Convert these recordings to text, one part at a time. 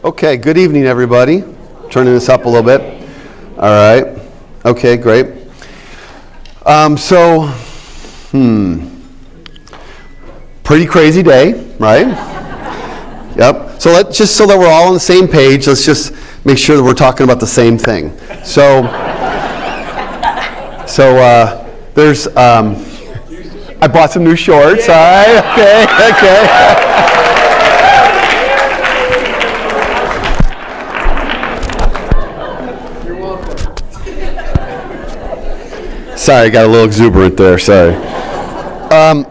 Okay, good evening, everybody. Turning this up a little bit. All right. Okay, great. Pretty crazy day, right? Yep. So just so that we're all on the same page, let's just make sure that we're talking about the same thing. So there's, I bought some new shorts. All right. Okay. Sorry, I got a little exuberant there, sorry.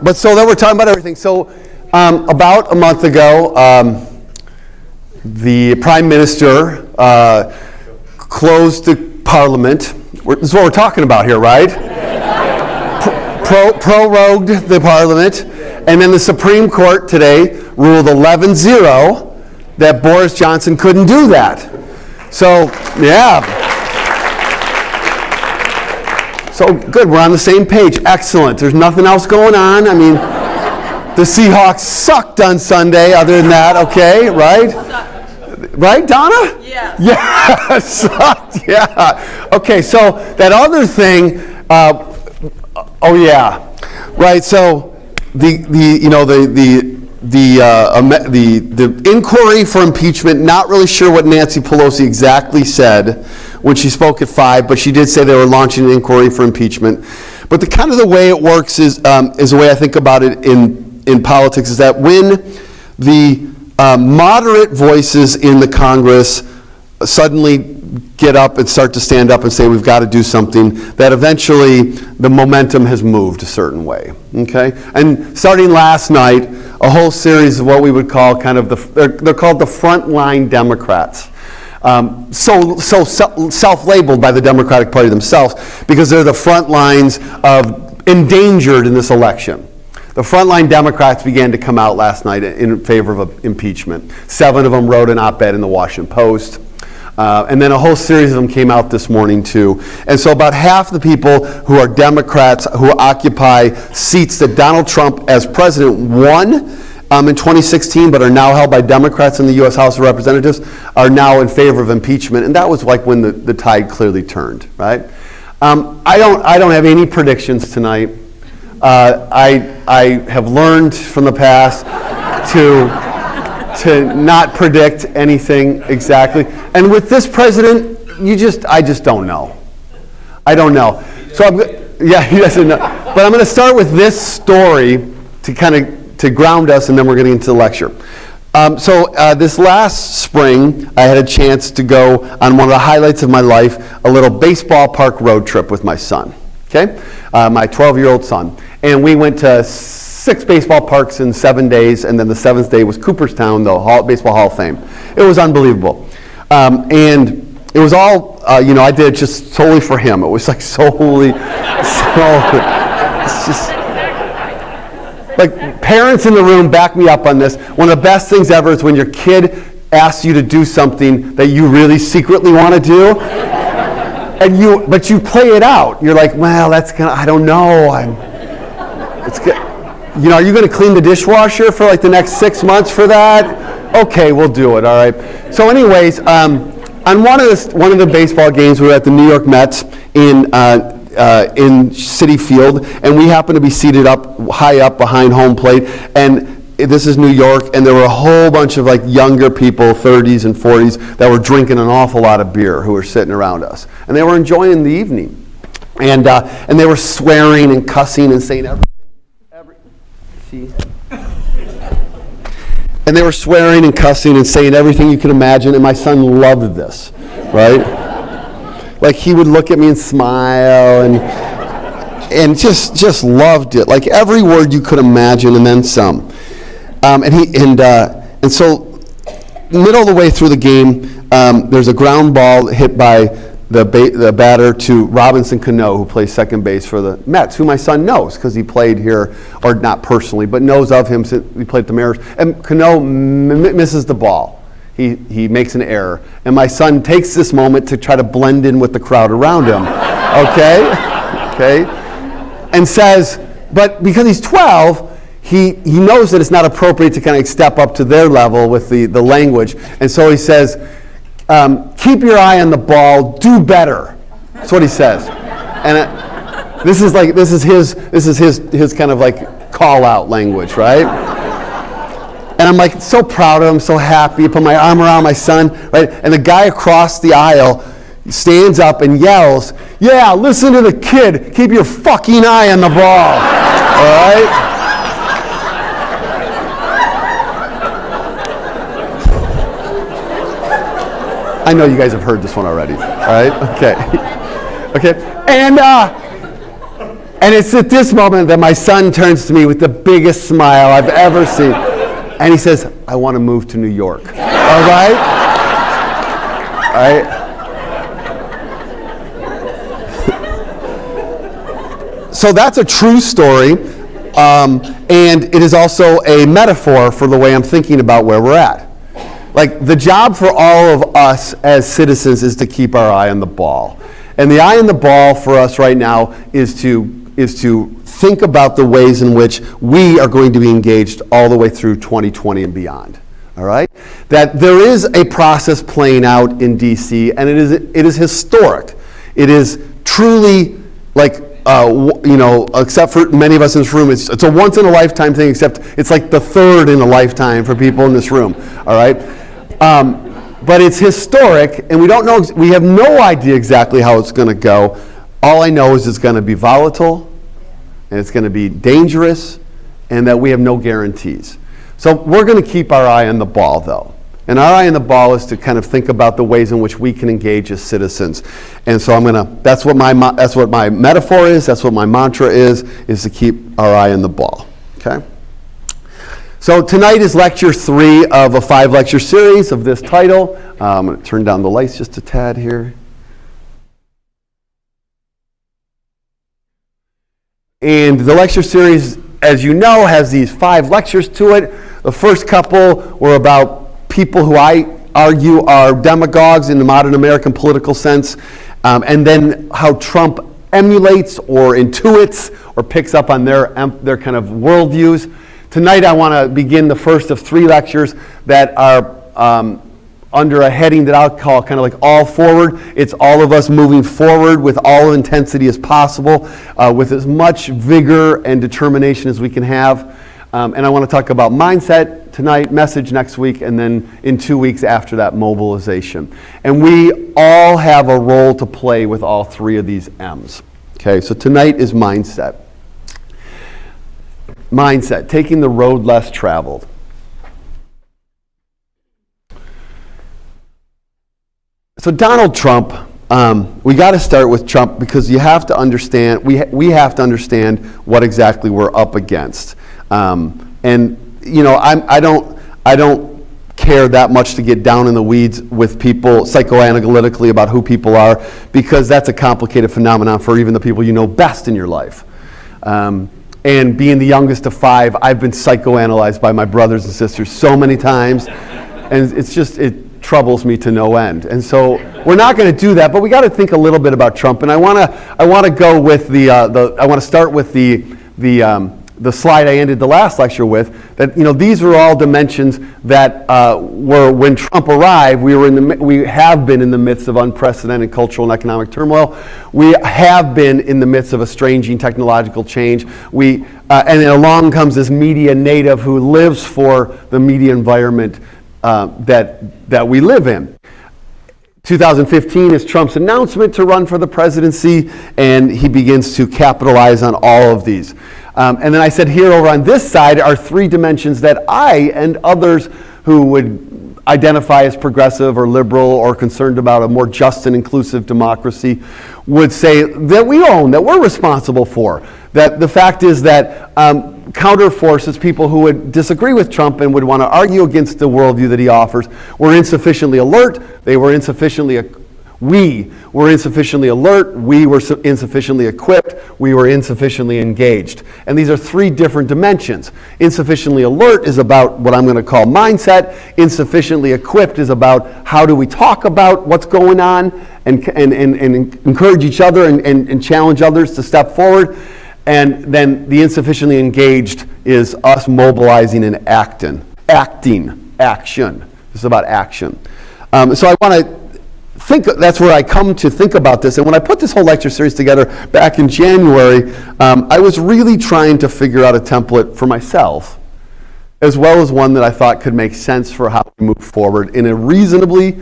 But so then we're talking about everything. So about a month ago, the Prime Minister closed the Parliament. This is what we're talking about here, right? Prorogued the Parliament. And then the Supreme Court today ruled 11-0 that Boris Johnson couldn't do that. So, yeah. So good, we're on the same page. Excellent. There's nothing else going on. I mean, the Seahawks sucked on Sunday. Other than that, okay, right? Right, Donna? Yeah. Yeah, sucked. Yeah. Okay, so that other thing. Oh yeah, right. So the inquiry for impeachment. Not really sure what Nancy Pelosi exactly said when she spoke at 5, but she did say they were launching an inquiry for impeachment. But the kind of the way it works is the way I think about it in politics, is that when the moderate voices in the Congress suddenly get up and start to stand up and say we've got to do something, that eventually the momentum has moved a certain way, okay? And starting last night, a whole series of what we would call kind of they're called the frontline Democrats. So self-labeled by the Democratic Party themselves, because they're the front lines of endangered in this election. The frontline Democrats began to come out last night in favor of impeachment. 7 of them wrote an op-ed in the Washington Post. And then a whole series of them came out this morning too. And so about half the people who are Democrats who occupy seats that Donald Trump as president won in 2016, but are now held by Democrats in the U.S. House of Representatives, are now in favor of impeachment. And that was like when the tide clearly turned, right? I don't have any predictions tonight. I have learned from the past to not predict anything exactly. And with this president, I just don't know. I don't know. So he doesn't know. But I'm going to start with this story to ground us, and then we're getting into the lecture. This last spring, I had a chance to go on one of the highlights of my life, a little baseball park road trip with my son, okay? My 12-year-old son. And we went to 6 baseball parks in 7 days, and then the 7th day was Cooperstown, the Baseball Hall of Fame. It was unbelievable. And it was all, I did it just solely for him. It was like solely, it's just, like, parents in the room back me up on this. One of the best things ever is when your kid asks you to do something that you really secretly want to do, but you play it out. You're like, well, I don't know. It's good. Are you going to clean the dishwasher for like the next 6 months for that? Okay, we'll do it. All right. So, anyways, on one of the baseball games, we were at the New York Mets in Citi Field, and we happened to be seated high up behind home plate. And this is New York, and there were a whole bunch of like younger people, 30s and 40s, that were drinking an awful lot of beer who were sitting around us, and they were enjoying the evening, and they were swearing and cussing and saying everything. And they were swearing and cussing and saying everything you could imagine, and my son loved this, right? Like, he would look at me and smile and just loved it, like every word you could imagine and then some. And so middle of the way through the game, there's a ground ball hit by the batter to Robinson Cano, who plays second base for the Mets, who my son knows because he played here, or not personally, but knows of him since he played at the Mariners. And Cano misses the ball. He makes an error. And my son takes this moment to try to blend in with the crowd around him. Okay? And says, but because he's 12, he knows that it's not appropriate to kind of step up to their level with the language. And so he says, keep your eye on the ball, do better. That's what he says. And this is his kind of like call out language, right? And I'm like so proud of him, so happy. I put my arm around my son, right? And the guy across the aisle stands up and yells, yeah, listen to the kid, keep your fucking eye on the ball, all right? I know you guys have heard this one already, all right? Okay. And it's at this moment that my son turns to me with the biggest smile I've ever seen. And he says, I want to move to New York. All right? All right? So that's a true story. And it is also a metaphor for the way I'm thinking about where we're at. Like, the job for all of us as citizens is to keep our eye on the ball. And the eye on the ball for us right now is to think about the ways in which we are going to be engaged all the way through 2020 and beyond. All right? That there is a process playing out in D.C., and it is historic. It is truly like, except for many of us in this room, it's a once-in-a-lifetime thing, except it's like the third in a lifetime for people in this room. All right? But it's historic, and we have no idea exactly how it's going to go. All I know is it's going to be volatile, and it's going to be dangerous, and that we have no guarantees. So we're going to keep our eye on the ball, though. And our eye on the ball is to kind of think about the ways in which we can engage as citizens. And so that's what my metaphor is, that's what my mantra is to keep our eye on the ball. Okay? So tonight is lecture 3 of a 5-lecture series of this title. I'm going to turn down the lights just a tad here. And the lecture series, as you know, has these 5 lectures to it. The first couple were about people who I argue are demagogues in the modern American political sense, and then how Trump emulates or intuits or picks up on their kind of worldviews. Tonight I want to begin the first of 3 lectures that are under a heading that I'll call kind of like all forward. It's all of us moving forward with all intensity as possible, with as much vigor and determination as we can have. And I want to talk about mindset tonight, message next week, and then in 2 weeks after that, mobilization. And we all have a role to play with all 3 of these M's. Okay, so tonight is mindset. Mindset, taking the road less traveled. So Donald Trump, we got to start with Trump because you have to understand, we have to understand what exactly we're up against. And you know, I don't care that much to get down in the weeds with people psychoanalytically about who people are, because that's a complicated phenomenon for even the people you know best in your life. And being the youngest of 5, I've been psychoanalyzed by my brothers and sisters so many times, and it troubles me to no end. And so we're not going to do that, but we got to think a little bit about Trump. And I want to go with I want to start with the slide I ended the last lecture with. That, you know, these were all dimensions that were when Trump arrived. We have been in the midst of unprecedented cultural and economic turmoil. We have been in the midst of estranging technological change. And then along comes this media native who lives for the media environment that we live in. 2015 is Trump's announcement to run for the presidency, and he begins to capitalize on all of these. And then I said here over on this side are 3 dimensions that I and others who would identify as progressive or liberal or concerned about a more just and inclusive democracy would say that we own, that we're responsible for. That the fact is that counter forces, people who would disagree with Trump and would want to argue against the worldview that he offers, were insufficiently alert, they were insufficiently we were insufficiently alert, we were insufficiently equipped, we were insufficiently engaged. And these are 3 different dimensions. Insufficiently alert is about what I'm going to call mindset. Insufficiently equipped is about how do we talk about what's going on and encourage each other and challenge others to step forward. And then the insufficiently engaged is us mobilizing and action. This is about action. So I want to think, that's where I come to think about this. And when I put this whole lecture series together back in January, I was really trying to figure out a template for myself, as well as one that I thought could make sense for how we move forward in a reasonably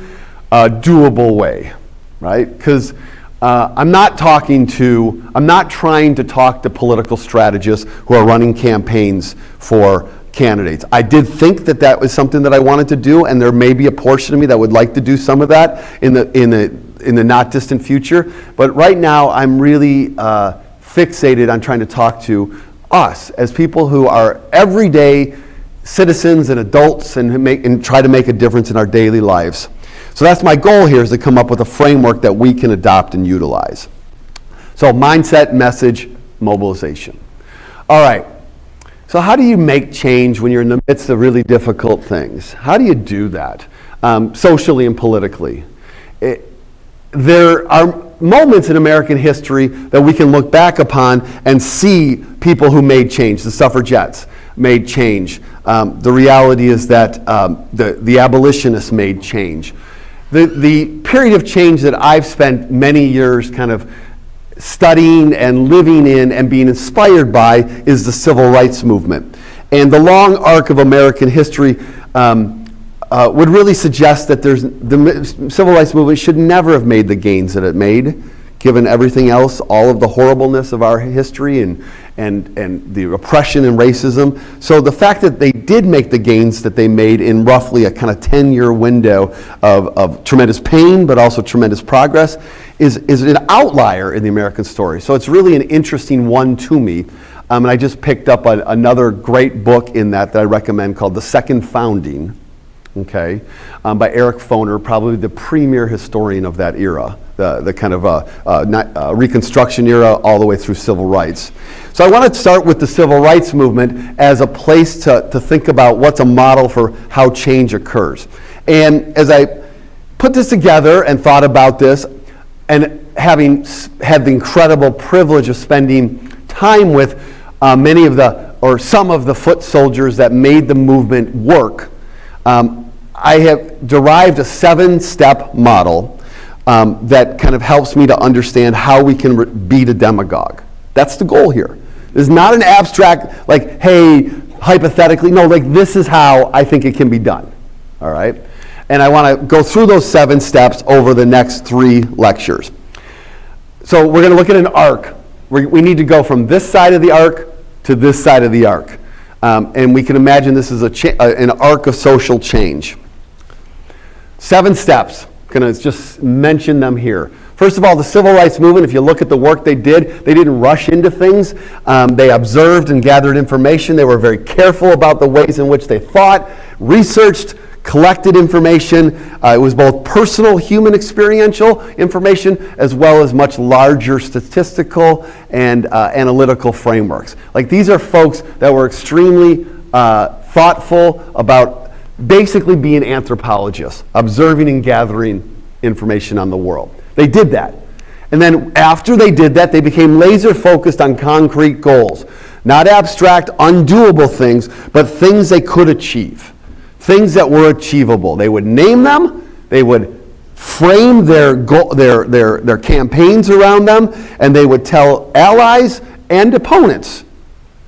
doable way, right? Because I'm not trying to talk to political strategists who are running campaigns for candidates. I did think that was something that I wanted to do, and there may be a portion of me that would like to do some of that in the not distant future. But right now, I'm really fixated on trying to talk to us as people who are everyday citizens and adults and try to make a difference in our daily lives. So that's my goal here, is to come up with a framework that we can adopt and utilize. So mindset, message, mobilization. All right. So how do you make change when you're in the midst of really difficult things? How do you do that socially and politically? There are moments in American history that we can look back upon and see people who made change. The suffragettes made change. The reality is that the abolitionists made change. The period of change that I've spent many years kind of studying and living in and being inspired by is the civil rights movement. And the long arc of American history would really suggest that the civil rights movement should never have made the gains that it made, given everything else, all of the horribleness of our history and the oppression and racism. So the fact that they did make the gains that they made in roughly a kind of 10-year window of tremendous pain, but also tremendous progress, is an outlier in the American story. So it's really an interesting one to me. And I just picked up another great book in that I recommend called The Second Founding, okay, by Eric Foner, probably the premier historian of that era, the kind of Reconstruction era all the way through civil rights. So I want to start with the civil rights movement as a place to think about what's a model for how change occurs. And as I put this together and thought about this, and having had the incredible privilege of spending time with some of the foot soldiers that made the movement work, I have derived a 7-step model that kind of helps me to understand how we can beat a demagogue. That's the goal here. It's not an abstract, like, hey, hypothetically. No, like, this is how I think it can be done. All right? And I want to go through those 7 steps over the next 3 lectures. So we're going to look at an arc. We need to go from this side of the arc to this side of the arc. And we can imagine this is an arc of social change. 7 steps. I'm going to just mention them here. First of all, the civil rights movement, if you look at the work they didn't rush into things. They observed and gathered information. They were very careful about the ways in which they thought, researched, collected information. It was both personal, human, experiential information, as well as much larger statistical and analytical frameworks. Like, these are folks that were extremely thoughtful about basically being anthropologists, observing and gathering information on the world. They did that. And then after they did that, they became laser focused on concrete goals. Not abstract, undoable things, but things they could achieve. Things that were achievable. They would name them, they would frame their campaigns around them, and they would tell allies and opponents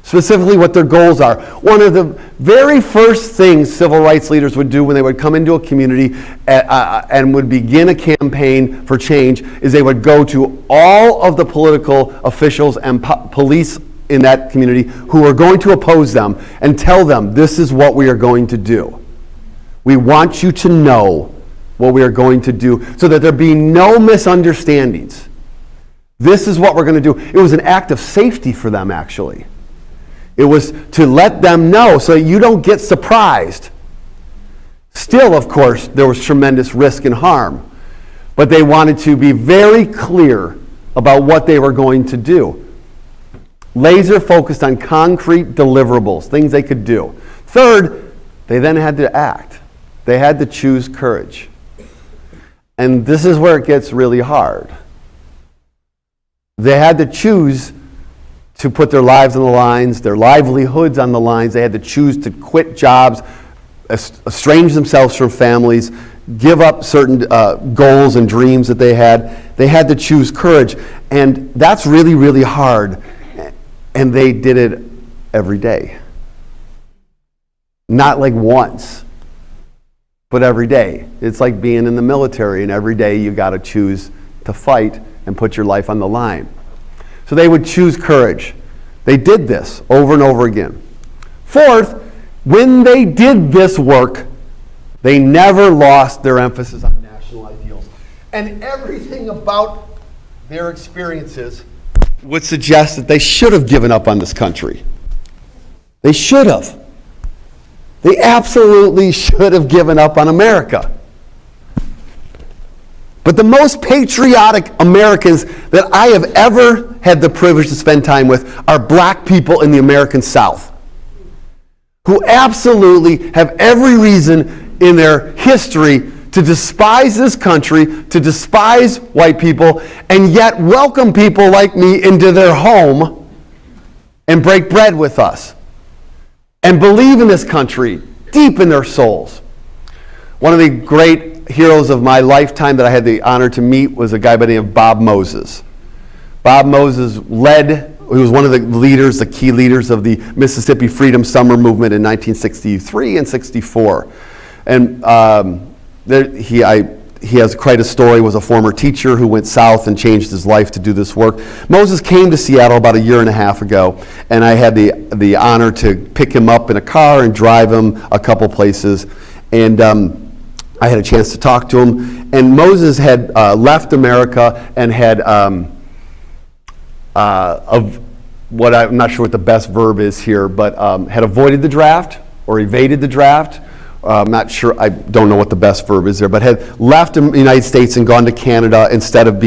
specifically what their goals are. One of the very first things civil rights leaders would do when they would come into a community and would begin a campaign for change is they would go to all of the political officials and police in that community who are going to oppose them and tell them, this is what we are going to do. We want you to know what we are going to do so that there be no misunderstandings. This is what we're going to do. It was an act of safety for them, actually. It was to let them know so that you don't get surprised. Still, of course, there was tremendous risk and harm, but they wanted to be very clear about what they were going to do. Laser focused on concrete deliverables, things they could do. Third, they then had to act. They had to choose courage. And this is where it gets really hard. They had to choose to put their lives on the lines, their livelihoods on the lines. They had to choose to quit jobs, estrange themselves from families, give up certain goals and dreams that they had. They had to choose courage. And that's really, really hard. And they did it every day. Not like once, but every day. It's like being in the military, and every day you got to choose to fight and put your life on the line. So they would choose courage. They did this over and over again. Fourth, when they did this work, they never lost their emphasis on national ideals. And everything about their experiences would suggest that they should have given up on this country. They should have. They absolutely should have given up on America. But the most patriotic Americans that I have ever had the privilege to spend time with are black people in the American South, who absolutely have every reason in their history to despise this country, to despise white people, and yet welcome people like me into their home and break bread with us and believe in this country deep in their souls. One of the great heroes of my lifetime that I had the honor to meet was a guy by the name of Bob Moses. Bob Moses he was one of the leaders, the key leaders of the Mississippi Freedom Summer Movement in 1963 and 64. And he has quite a story, was a former teacher who went south and changed his life to do this work. Moses came to Seattle about a year and a half ago, and I had the honor to pick him up in a car and drive him a couple places. And I had a chance to talk to him. And Moses had left America and had, I'm not sure what the best verb is here, but had avoided the draft or evaded the draft. I'm not sure, I don't know what the best verb is there, but had left the United States and gone to Canada instead of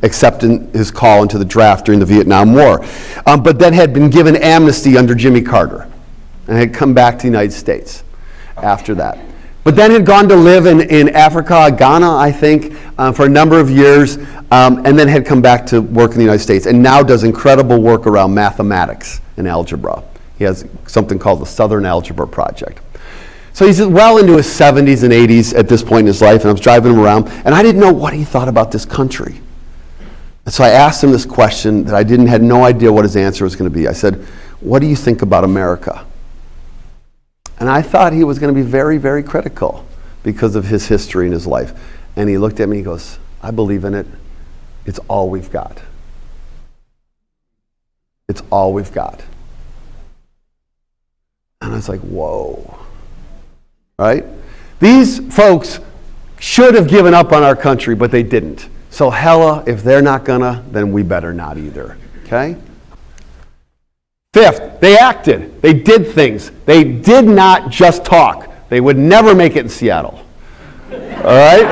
accepting his call into the draft during the Vietnam War. But then had been given amnesty under Jimmy Carter and had come back to the United States after that. But then had gone to live in Africa, Ghana, I think, for a number of years, and then had come back to work in the United States, and now does incredible work around mathematics and algebra. He has something called the Southern Algebra Project. So he's well into his 70s and 80s at this point in his life, and I was driving him around, and I didn't know what he thought about this country. And so I asked him this question that had no idea what his answer was going to be. I said, "What do you think about America?" And I thought he was going to be very, very critical because of his history in his life. And he looked at me and he goes, "I believe in it. It's all we've got. It's all we've got." And I was like, whoa. Right? These folks should have given up on our country, but they didn't. So hella, if they're not gonna, then we better not either. Okay? Fifth, they acted. They did things. They did not just talk. They would never make it in Seattle. All right?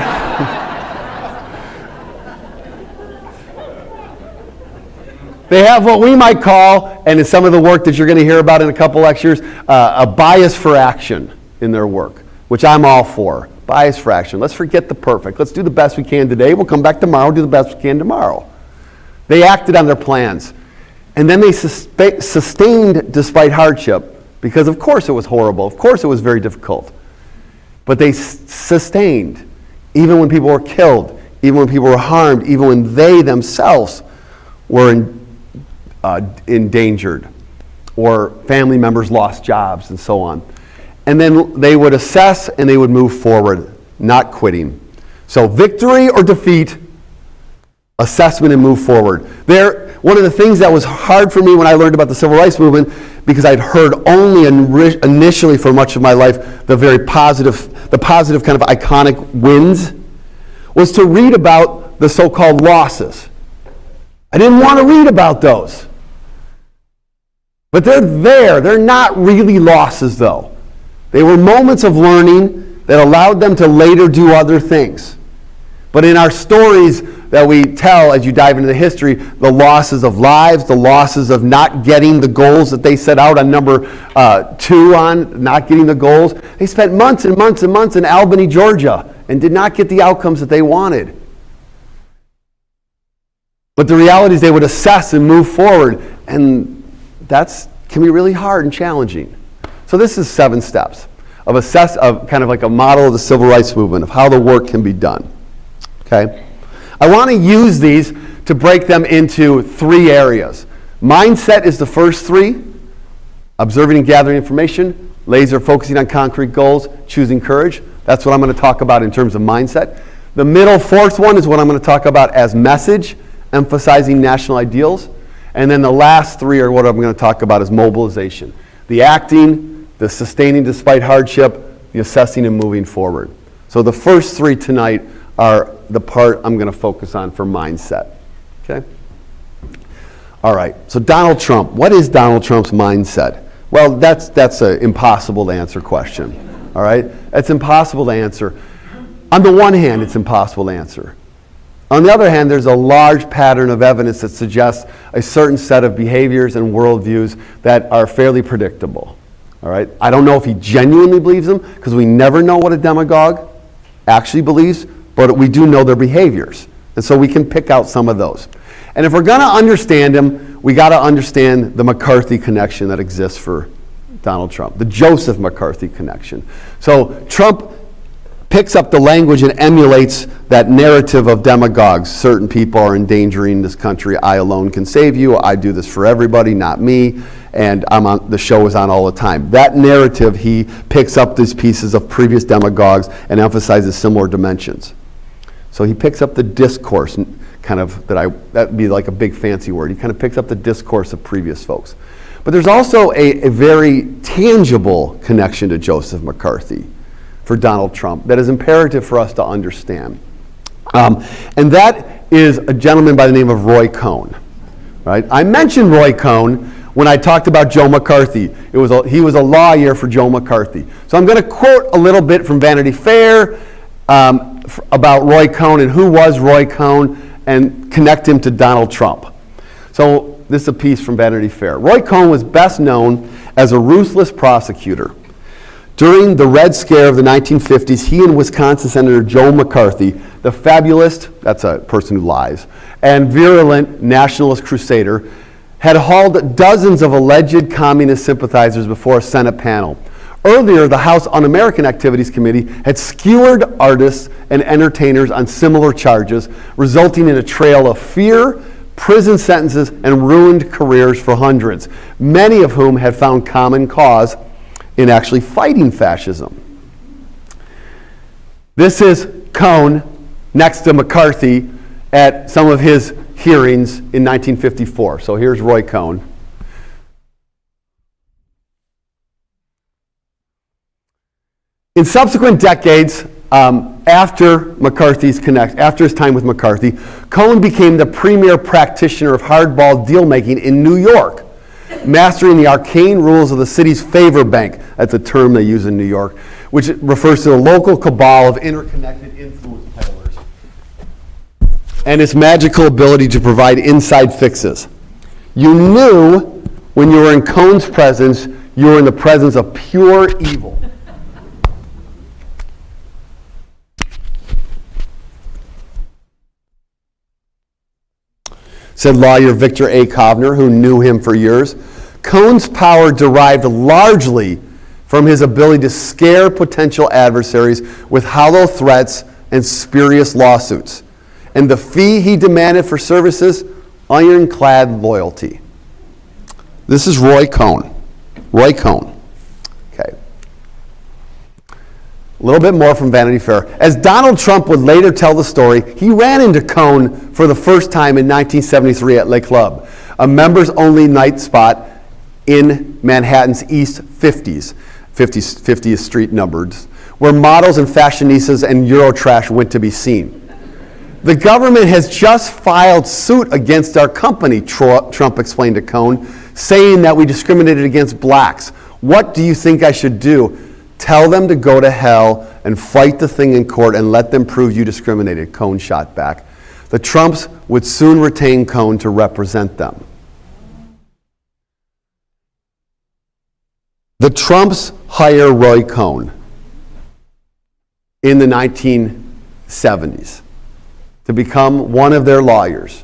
They have what we might call, and in some of the work that you're going to hear about in a couple lectures, a bias for action in their work, which I'm all for. Bias for action. Let's forget the perfect. Let's do the best we can today. We'll come back tomorrow, do the best we can tomorrow. They acted on their plans. And then they sustained despite hardship, because of course it was horrible. Of course it was very difficult. But they sustained, even when people were killed, even when people were harmed, even when they themselves were endangered, or family members lost jobs, and so on. And then they would assess and they would move forward, not quitting. So victory or defeat, assessment and move forward. One of the things that was hard for me when I learned about the Civil Rights Movement, because I'd heard only initially for much of my life the positive kind of iconic wins, was to read about the so-called losses. I didn't want to read about those. But they're there. They're not really losses, though. They were moments of learning that allowed them to later do other things. But in our stories that we tell as you dive into the history, the losses of lives, the losses of not getting the goals that they set out on number 2 on, not getting the goals. They spent months and months and months in Albany, Georgia, and did not get the outcomes that they wanted. But the reality is they would assess and move forward, and That can be really hard and challenging. So this is 7 steps of kind of like a model of the civil rights movement, of how the work can be done. Okay? I want to use these to break them into 3 areas. Mindset is the first 3. Observing and gathering information, laser focusing on concrete goals, choosing courage. That's what I'm going to talk about in terms of mindset. The middle 4th one is what I'm going to talk about as message, emphasizing national ideals. And then the last 3 are what I'm going to talk about as mobilization. The acting, the sustaining despite hardship, the assessing and moving forward. So the first 3 tonight are the part I'm going to focus on for mindset. Okay? All right, so Donald Trump. What is Donald Trump's mindset? Well, that's an impossible to answer question. All right? It's impossible to answer. On the one hand, it's impossible to answer. On the other hand, there's a large pattern of evidence that suggests a certain set of behaviors and worldviews that are fairly predictable. All right? I don't know if he genuinely believes them, because we never know what a demagogue actually believes, but we do know their behaviors. And so we can pick out some of those. And if we're going to understand him, we got to understand the McCarthy connection that exists for Donald Trump, the Joseph McCarthy connection. So Trump picks up the language and emulates that narrative of demagogues. Certain people are endangering this country. I alone can save you. I do this for everybody, not me. And the show is on all the time. That narrative, he picks up these pieces of previous demagogues and emphasizes similar dimensions. So he picks up the discourse, kind of, that'd be like a big fancy word. He kind of picks up the discourse of previous folks. But there's also a very tangible connection to Joseph McCarthy for Donald Trump that is imperative for us to understand. And that is a gentleman by the name of Roy Cohn. Right? I mentioned Roy Cohn when I talked about Joe McCarthy. He was a lawyer for Joe McCarthy. So I'm going to quote a little bit from Vanity Fair about Roy Cohn and who was Roy Cohn, and connect him to Donald Trump. So this is a piece from Vanity Fair. Roy Cohn was best known as a ruthless prosecutor. During the Red Scare of the 1950s, he and Wisconsin Senator Joe McCarthy, the fabulist, that's a person who lies, and virulent nationalist crusader, had hauled dozens of alleged communist sympathizers before a Senate panel. Earlier, the House Un-American Activities Committee had skewered artists and entertainers on similar charges, resulting in a trail of fear, prison sentences, and ruined careers for hundreds, many of whom had found common cause in actually fighting fascism. This is Cohn next to McCarthy at some of his hearings in 1954. So here's Roy Cohn. In subsequent decades, after his time with McCarthy, Cohn became the premier practitioner of hardball deal-making in New York, mastering the arcane rules of the city's favor bank. That's a term they use in New York, which refers to the local cabal of interconnected influence peddlers, and its magical ability to provide inside fixes. You knew when you were in Cohn's presence, you were in the presence of pure evil. Said lawyer Victor A. Kovner, who knew him for years. Cohn's power derived largely from his ability to scare potential adversaries with hollow threats and spurious lawsuits. And the fee he demanded for services, ironclad loyalty. This is Roy Cohn. Roy Cohn. Okay. A little bit more from Vanity Fair. As Donald Trump would later tell the story, he ran into Cohn for the first time in 1973 at Le Club, a members-only night spot in Manhattan's East 50th Street numbered, where models and fashionistas and Eurotrash went to be seen. The government has just filed suit against our company, Trump explained to Cohn, saying that we discriminated against blacks. What do you think I should do? Tell them to go to hell and fight the thing in court and let them prove you discriminated, Cohn shot back. The Trumps would soon retain Cohn to represent them. The Trumps hire Roy Cohn in the 1970s to become one of their lawyers.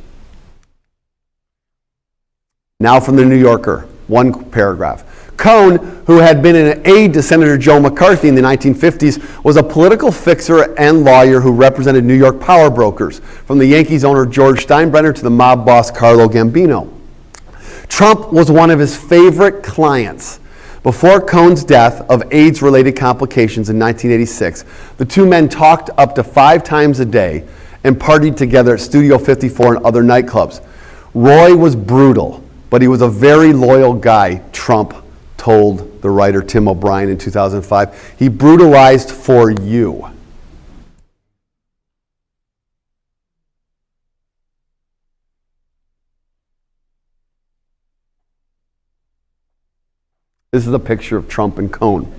Now from the New Yorker. one paragraph. Cohn, who had been an aide to Senator Joe McCarthy in the 1950s, was a political fixer and lawyer who represented New York power brokers, from the Yankees owner George Steinbrenner to the mob boss Carlo Gambino. Trump was one of his favorite clients. Before Cohn's death of AIDS-related complications in 1986, the two men talked up to 5 times a day and partied together at Studio 54 and other nightclubs. Roy was brutal, but he was a very loyal guy, Trump told the writer Tim O'Brien in 2005. He brutalized for you. This is a picture of Trump and Cohn.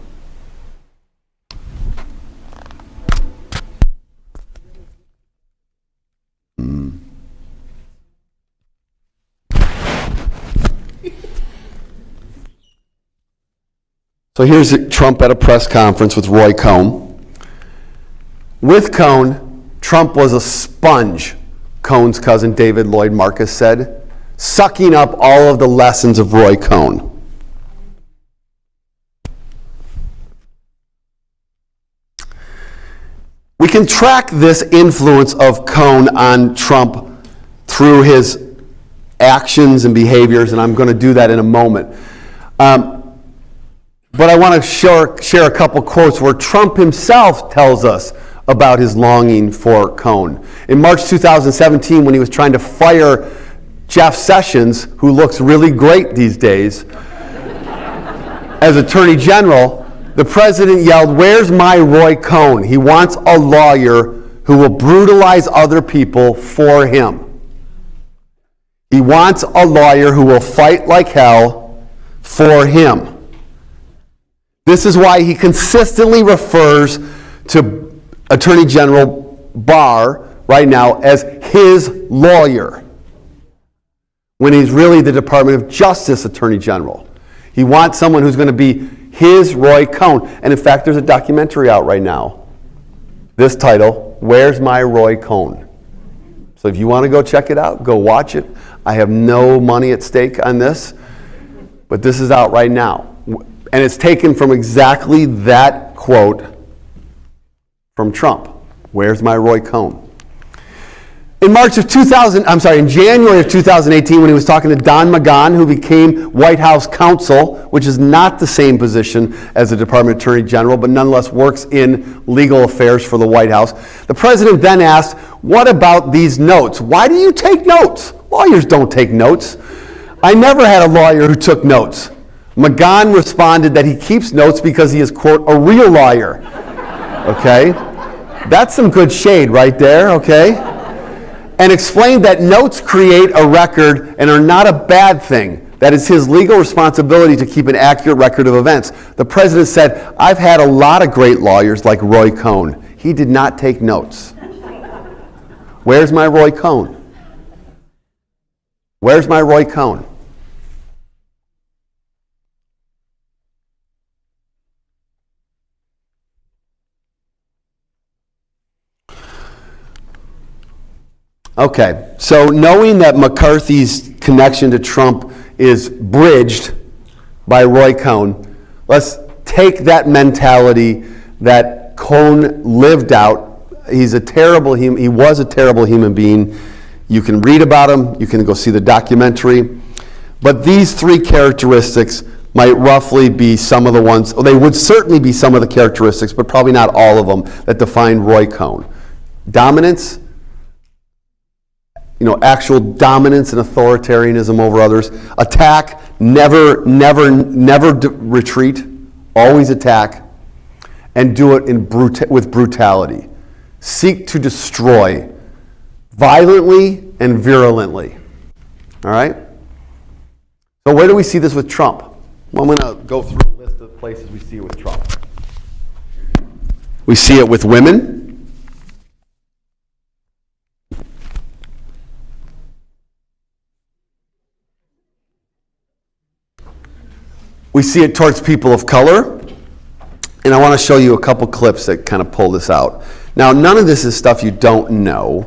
So here's Trump at a press conference with Roy Cohn. With Cohn, Trump was a sponge, Cohn's cousin David Lloyd Marcus said, sucking up all of the lessons of Roy Cohn. We can track this influence of Cohn on Trump through his actions and behaviors, and I'm going to do that in a moment. But I want to share a couple quotes where Trump himself tells us about his longing for Cohn. In March 2017, when he was trying to fire Jeff Sessions, who looks really great these days, as Attorney General, the president yelled, "Where's my Roy Cohn? He wants a lawyer who will brutalize other people for him. He wants a lawyer who will fight like hell for him." This is why he consistently refers to Attorney General Barr right now as his lawyer, when he's really the Department of Justice Attorney General. He wants someone who's going to be his Roy Cohn. And in fact, there's a documentary out right now. This title, "Where's My Roy Cohn?" So if you want to go check it out, go watch it. I have no money at stake on this, but this is out right now. And it's taken from exactly that quote from Trump. "Where's my Roy Cohn?" In January of 2018, when he was talking to Don McGahn, who became White House counsel, which is not the same position as the Department Attorney General, but nonetheless works in legal affairs for the White House, the president then asked, "What about these notes? Why do you take notes? Lawyers don't take notes. I never had a lawyer who took notes." McGahn responded that he keeps notes because he is, quote, "a real lawyer." Okay? That's some good shade right there, okay? And explained that notes create a record and are not a bad thing. That is his legal responsibility to keep an accurate record of events. The president said, "I've had a lot of great lawyers like Roy Cohn. He did not take notes." Where's my Roy Cohn? Where's my Roy Cohn? Okay, so knowing that McCarthy's connection to Trump is bridged by Roy Cohn, let's take that mentality that Cohn lived out. He was a terrible human being. You can read about him, you can go see the documentary, but these 3 characteristics might roughly be some of the ones, they would certainly be some of the characteristics, but probably not all of them, that define Roy Cohn. Dominance, actual dominance and authoritarianism over others. Attack, never retreat, always attack, and do it with brutality. Seek to destroy violently and virulently. All right? So where do we see this with Trump? Well, I'm going to go through a list of places we see it with Trump. We see it with women. We see it towards people of color, and I want to show you a couple clips that kind of pull this out. Now, none of this is stuff you don't know,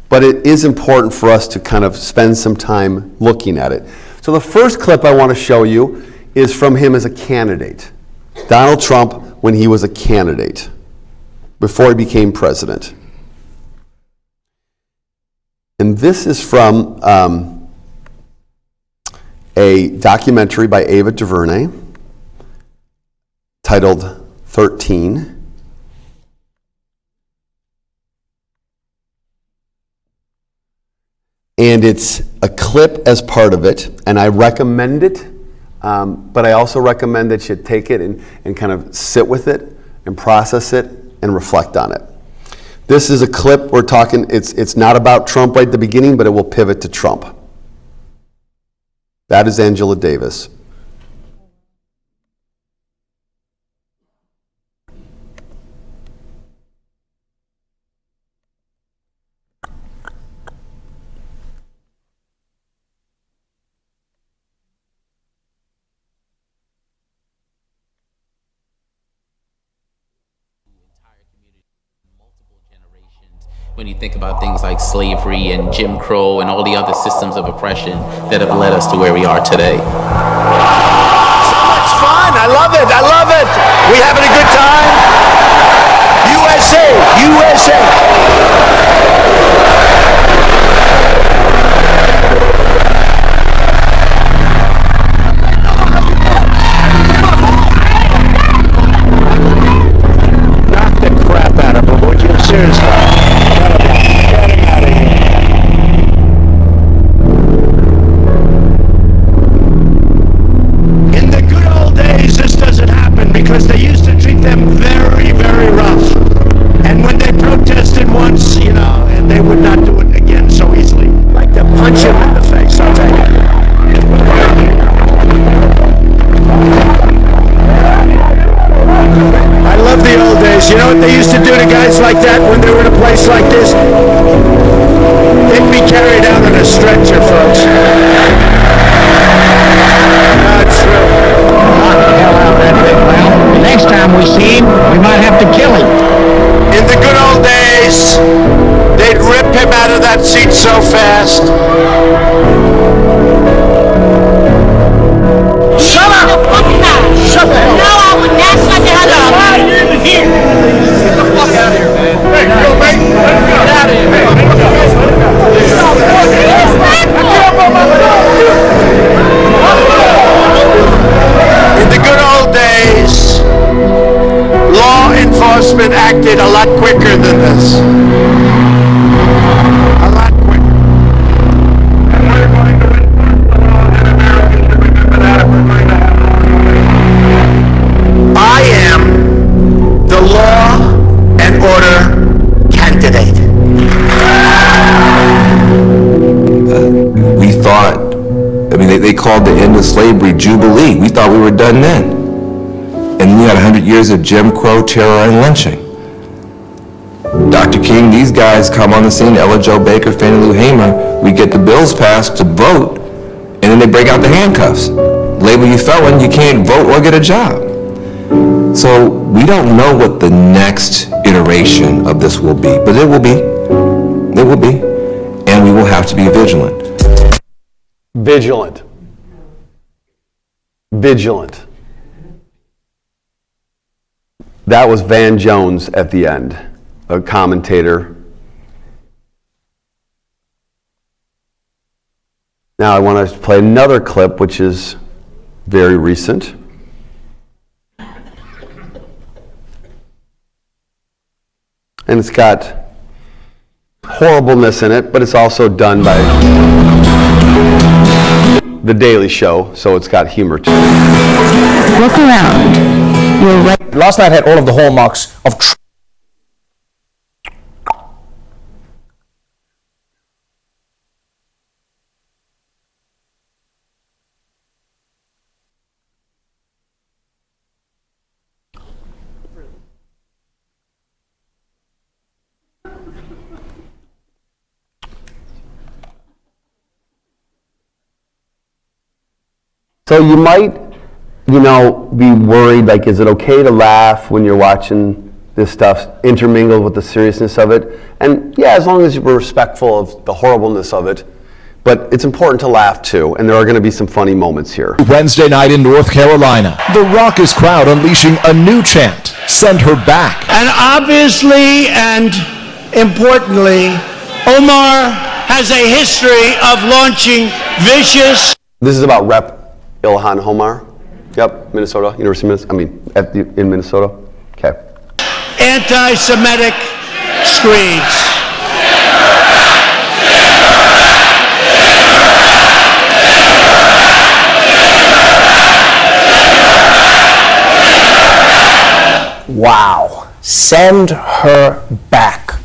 but it is important for us to kind of spend some time looking at it. So the first clip I want to show you is from him as a candidate. Donald Trump when he was a candidate, before he became president. And this is from a documentary by Ava Duvernays titled 13. And it's a clip as part of it, and I recommend it, but I also recommend that you take it and kind of sit with it and process it and reflect on it. This is a clip we're talking, it's not about Trump right at the beginning, but it will pivot to Trump. That is Angela Davis. When you think about things like slavery and Jim Crow and all the other systems of oppression that have led us to where we are today. So much fun. I love it. I love it. We having a good time? USA. Knock the crap out of him, would you? Seriously. Because they used to treat them very, very rough. And when they protested once, and they would not do it again so easily. Like to punch him in the face, I'll tell you. I love the old days. You know what they used to do to guys like that when they were in a place like this? They'd be carried out on a stretcher, folks. That's true. Next time we see him, we might have to kill him. In the good old days, they'd rip him out of that seat so fast. Shut up! Shut the hell up! No, I would not shut the hell up. Why are you even here? Get the fuck out of here, man. Hey, go, mate. Get out of here, man. In the good old days, law enforcement acted a lot quicker than this. A lot quicker. And we're going to enforce the law, and Americans should remember that if we're going to have law. I am the law and order candidate. We thought, they called the end of slavery Jubilee. We thought we were done then. And then you had 100 years of Jim Crow, terror, and lynching. Dr. King, these guys come on the scene, Ella Jo Baker, Fannie Lou Hamer, we get the bills passed to vote, and then they break out the handcuffs. Label you felon, you can't vote or get a job. So we don't know what the next iteration of this will be, but it will be. It will be. And we will have to be vigilant. Vigilant. Vigilant. That was Van Jones at the end, a commentator. Now I want to play another clip, which is very recent. And it's got horribleness in it, but it's also done by The Daily Show, so it's got humor to it. Look around. You're right. Last night had all of the hallmarks of So you might, be worried, like, is it okay to laugh when you're watching this stuff intermingled with the seriousness of it? And yeah, as long as you're respectful of the horribleness of it. but it's important to laugh too, and there are going to be some funny moments here. Wednesday night in North Carolina, the raucous crowd unleashing a new chant, "Send her back." And obviously and importantly, Omar has a history of launching vicious... This is about Rep. Ilhan Omar. Yep, Minnesota, University of Minnesota, in Minnesota. Okay. Anti-Semitic screeds. Wow. Send her back.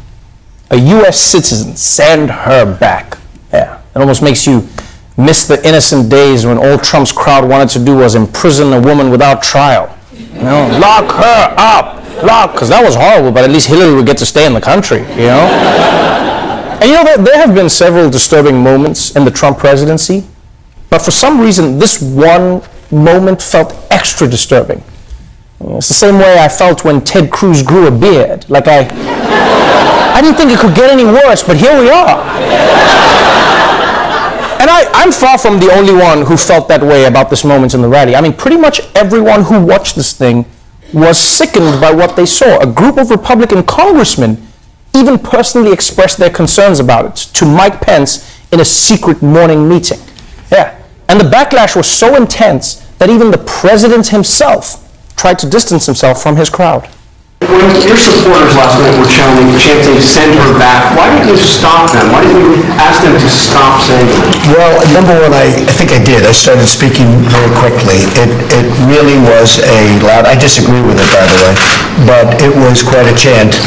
A U.S. citizen, send her back. Yeah. It almost makes you miss the innocent days when all Trump's crowd wanted to do was imprison a woman without trial. You know, lock her up. Because that was horrible, but at least Hillary would get to stay in the country, you know? And you know, there have been several disturbing moments in the Trump presidency, but for some reason, this one moment felt extra disturbing. It's the same way I felt when Ted Cruz grew a beard. Like I didn't think it could get any worse, but here we are. And I'm far from the only one who felt that way about this moment in the rally. I mean, pretty much everyone who watched this thing was sickened by what they saw. A group of Republican congressmen even personally expressed their concerns about it to Mike Pence in a secret morning meeting. Yeah. And the backlash was so intense that even the president himself tried to distance himself from his crowd. When your supporters last night were chanting, "Send her back," why didn't you stop them? Why didn't you ask them to stop saying that? Well, number one, I think I did. I started speaking very quickly. It really was a loud, I disagree with it, by the way, but it was quite a chant,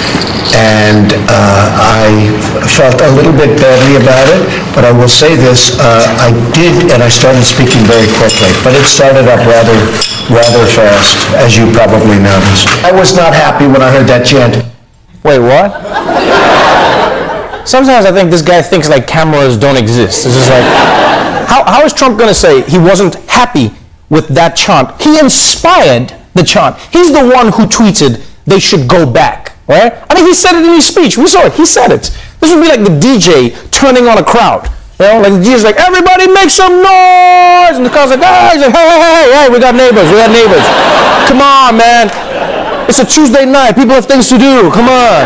and I felt a little bit badly about it, but I will say this, I did, and I started speaking very quickly, but it started up rather fast, as you probably noticed. I was not happy when I heard that chant. Wait, what? Sometimes I think this guy thinks like cameras don't exist. It's just like, how is Trump going to say he wasn't happy with that chant? He inspired the chant. He's the one who tweeted they should go back, right? I mean, he said it in his speech. We saw it. He said it. This would be like the DJ turning on a crowd. You know, like the DJ's like, "Everybody make some noise!" And the crowd's like, "Ah!" He's like, hey, we got neighbors. Come on, man. It's a Tuesday night. People have things to do. Come on.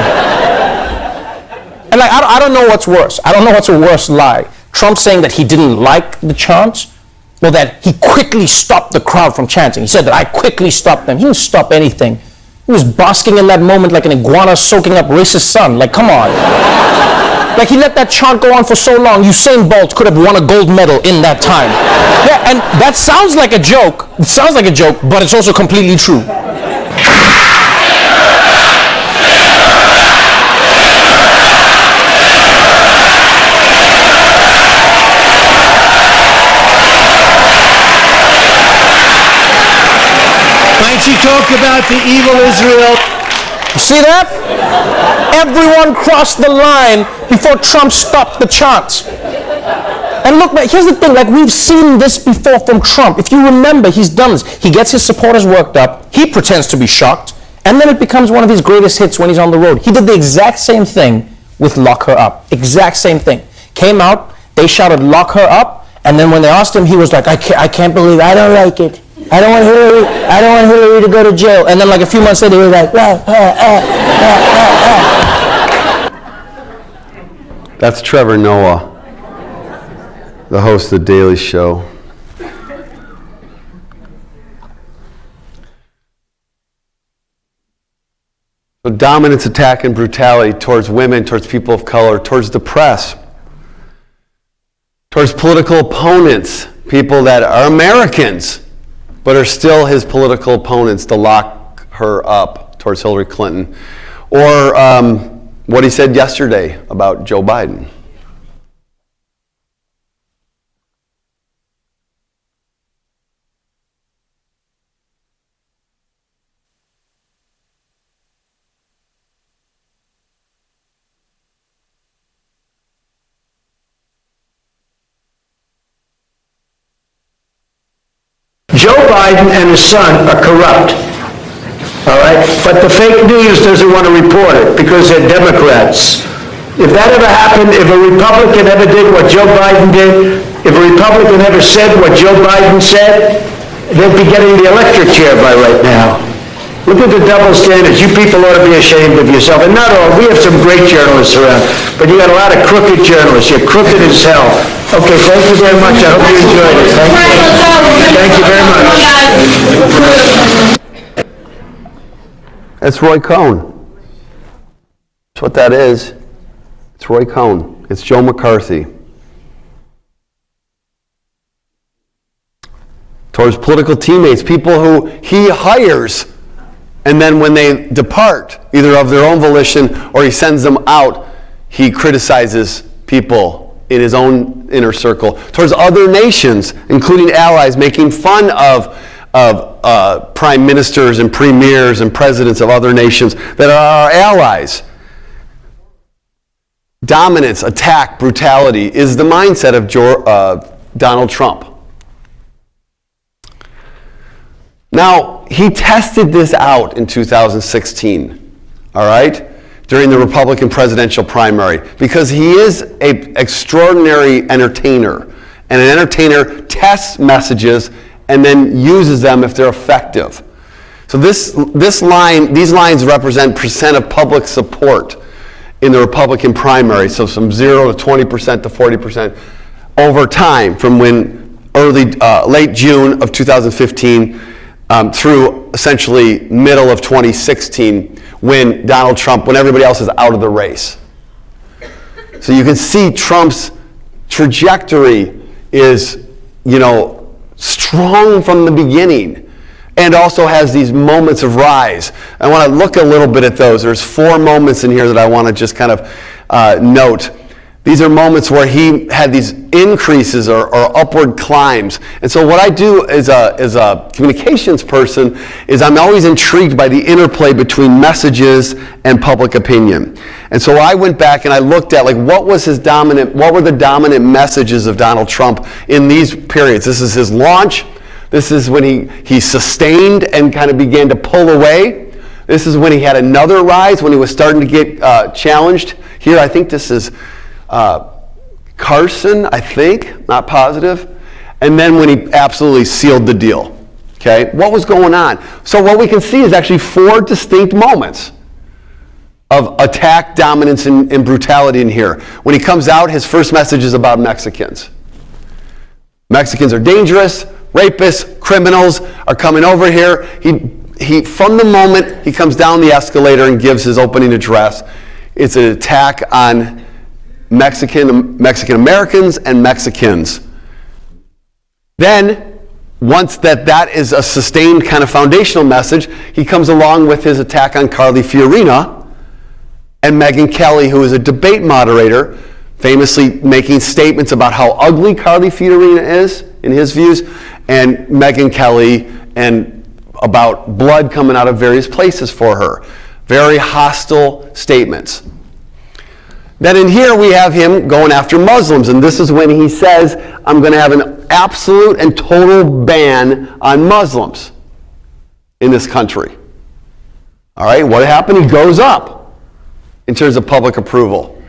And like, I don't know what's worse. I don't know what's a worse lie. Trump saying that he didn't like the chants, or that he quickly stopped the crowd from chanting. He said that I quickly stopped them. He didn't stop anything. He was basking in that moment like an iguana soaking up racist sun. Like, come on. Like, he let that chant go on for so long, Usain Bolt could have won a gold medal in that time. Yeah, and that sounds like a joke. It sounds like a joke, but it's also completely true. When she talked about the evil Israel. You see that? Everyone crossed the line before Trump stopped the chants. And look, here's the thing, like, we've seen this before from Trump. If you remember, he's done this. He gets his supporters worked up, he pretends to be shocked, and then it becomes one of his greatest hits when he's on the road. He did the exact same thing with Lock Her Up. Exact same thing. Came out, they shouted, "Lock her up," and then when they asked him, he was like, I can't believe it. I don't like it. I don't want Hillary to go to jail. And then like a few months later, he was like, That's Trevor Noah, the host of The Daily Show. So dominance, attack, and brutality towards women, towards people of color, towards the press, towards political opponents, people that are Americans, but are still his political opponents, to lock her up, towards Hillary Clinton. Or what he said yesterday about Joe Biden. Joe Biden and his son are corrupt, all right? But the fake news doesn't want to report it because they're Democrats. If that ever happened, if a Republican ever did what Joe Biden did, if a Republican ever said what Joe Biden said, they'd be getting the electric chair by right now. Look at the double standards. You people ought to be ashamed of yourself. And not all. We have some great journalists around, but you got a lot of crooked journalists. You're crooked as hell. Okay, thank you very much. I hope you enjoyed it. Thank you. Thank you very much. That's Roy Cohn. That's what that is. It's Roy Cohn. It's Joe McCarthy. Towards political teammates, people who he hires, and then when they depart, either of their own volition or he sends them out, he criticizes people in his own inner circle. Towards other nations, including allies, making fun of prime ministers and premiers and presidents of other nations that are our allies. Dominance, attack, brutality is the mindset of Donald Trump. Now, he tested this out in 2016, all right, during the Republican presidential primary, because he is an extraordinary entertainer, and an entertainer tests messages and then uses them if they're effective. So these lines represent percent of public support in the Republican primary, so from 0 to 20% to 40% over time, from when late June of 2015 through essentially middle of 2016, when Donald Trump, when everybody else is out of the race. So you can see Trump's trajectory is, strong from the beginning, and also has these moments of rise. I want to look a little bit at those. There's 4 moments in here that I want to just kind of note. These are moments where he had these increases or upward climbs. And so what I do as a communications person is I'm always intrigued by the interplay between messages and public opinion. And so I went back and I looked at what were the dominant messages of Donald Trump in these periods. This is his launch. This is when he sustained and kind of began to pull away. This is when he had another rise, when he was starting to get challenged. Here, I think this is Carson, I think, not positive. And then when he absolutely sealed the deal. Okay, what was going on? So what we can see is actually 4 distinct moments of attack, dominance, and brutality in here. When he comes out, his first message is about Mexicans. Mexicans are dangerous. Rapists, criminals are coming over here. He from the moment he comes down the escalator and gives his opening address, it's an attack on Mexican Americans and Mexicans. Then, once that is a sustained kind of foundational message, he comes along with his attack on Carly Fiorina and Megyn Kelly, who is a debate moderator, famously making statements about how ugly Carly Fiorina is, in his views, and Megyn Kelly, and about blood coming out of various places for her. Very hostile statements. Then in here we have him going after Muslims, and this is when he says, I'm going to have an absolute and total ban on Muslims in this country. All right, what happened? He goes up in terms of public approval.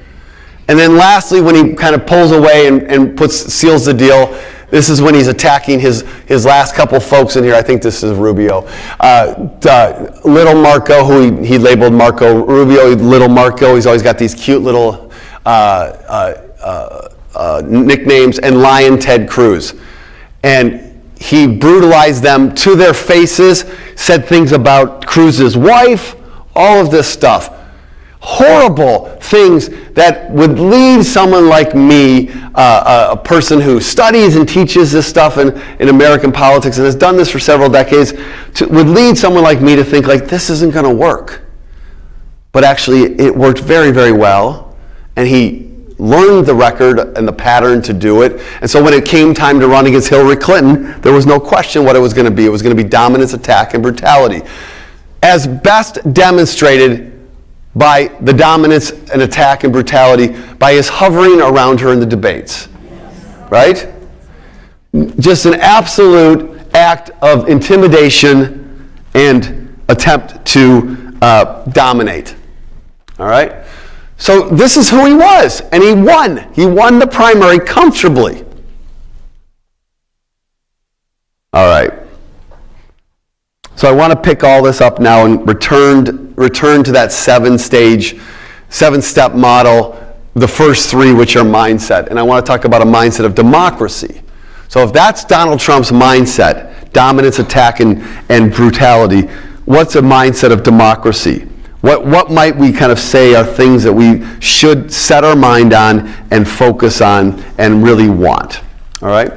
And then lastly, when he kind of pulls away and seals the deal, this is when he's attacking his last couple folks in here. I think this is Rubio. Little Marco, who he labeled Marco Rubio, Little Marco. He's always got these cute little nicknames, and Lion Ted Cruz. And he brutalized them to their faces, said things about Cruz's wife, all of this stuff. Horrible things that would lead someone like me, a person who studies and teaches this stuff in American politics and has done this for several decades, would lead someone like me to think this isn't going to work. But actually it worked very, very well, and he learned the record and the pattern to do it. And so when it came time to run against Hillary Clinton, there was no question what it was going to be. It was going to be dominance, attack, and brutality. As best demonstrated by the dominance and attack and brutality by his hovering around her in the debates. Right? Just an absolute act of intimidation and attempt to dominate. All right? So this is who he was, and he won. He won the primary comfortably. All right. So I want to pick all this up now and return to that seven-step model, the first three, which are mindset. And I want to talk about a mindset of democracy. So if that's Donald Trump's mindset, dominance, attack, and brutality, what's a mindset of democracy? What might we kind of say are things that we should set our mind on and focus on and really want? All right?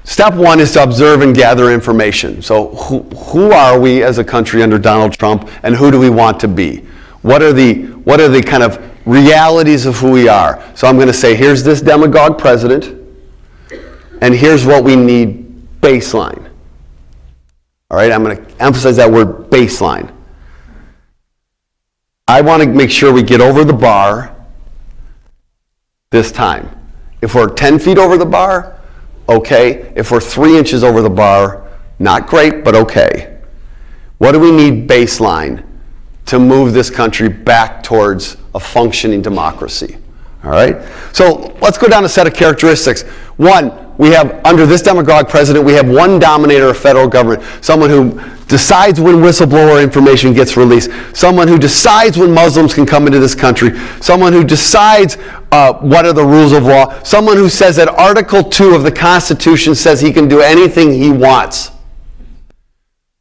Step one is to observe and gather information. So who are we as a country under Donald Trump, and who do we want to be? What are the kind of realities of who we are? So I'm going to say, here's this demagogue president, and here's what we need baseline. All right, I'm going to emphasize that word baseline. I want to make sure we get over the bar this time. If we're 10 feet over the bar, okay. If we're 3 inches over the bar, not great, but okay. What do we need baseline to move this country back towards a functioning democracy? All right? So let's go down a set of characteristics. One, we have, under this demagogue president, we have one dominator of federal government, someone who decides when whistleblower information gets released, someone who decides when Muslims can come into this country, someone who decides what are the rules of law, someone who says that Article 2 of the Constitution says he can do anything he wants.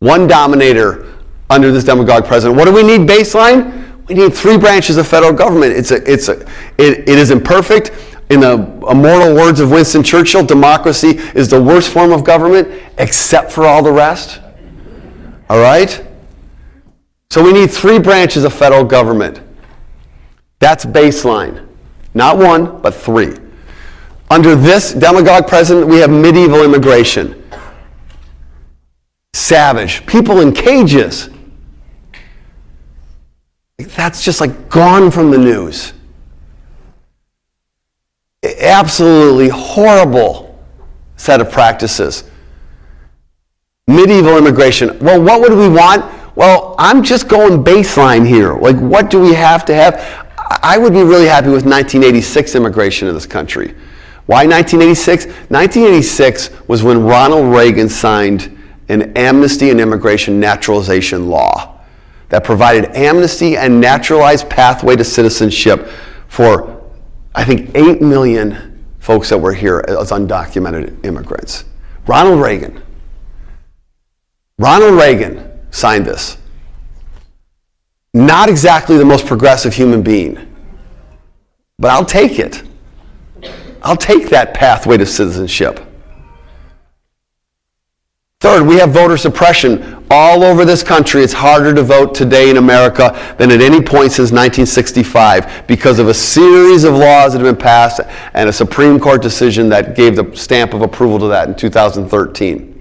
One dominator under this demagogue president. What do we need baseline? We need three branches of federal government. It is imperfect. In the immortal words of Winston Churchill, democracy is the worst form of government except for all the rest. All right? So we need three branches of federal government. That's baseline. Not one, but three. Under this demagogue president, we have medieval immigration. Savage. People in cages. That's just like gone from the news. Absolutely horrible set of practices. Medieval immigration. Well, what would we want? Well, I'm just going baseline here. Like, what do we have to have? I would be really happy with 1986 immigration in this country. Why 1986? 1986 was when Ronald Reagan signed an amnesty and immigration naturalization law that provided amnesty and naturalized pathway to citizenship for, I think, 8 million folks that were here as undocumented immigrants. Ronald Reagan signed this. Not exactly the most progressive human being, but I'll take it. I'll take that pathway to citizenship. Third, we have voter suppression all over this country. It's harder to vote today in America than at any point since 1965 because of a series of laws that have been passed and a Supreme Court decision that gave the stamp of approval to that in 2013.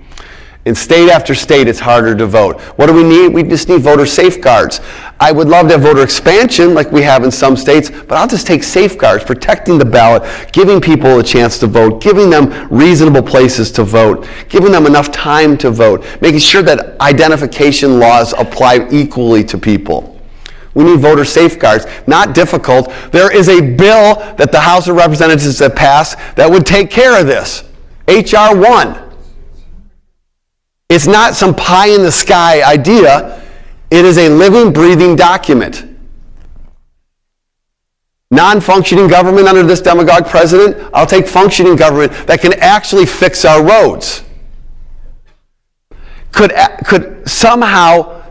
In state after state, it's harder to vote. What do we need? We just need voter safeguards. I would love to have voter expansion like we have in some states, but I'll just take safeguards, protecting the ballot, giving people a chance to vote, giving them reasonable places to vote, giving them enough time to vote, making sure that identification laws apply equally to people. We need voter safeguards. Not difficult. There is a bill that the House of Representatives has passed that would take care of this. H.R. 1. It's not some pie-in-the-sky idea. It is a living, breathing document. Non-functioning government under this demagogue president, I'll take functioning government that can actually fix our roads. Could somehow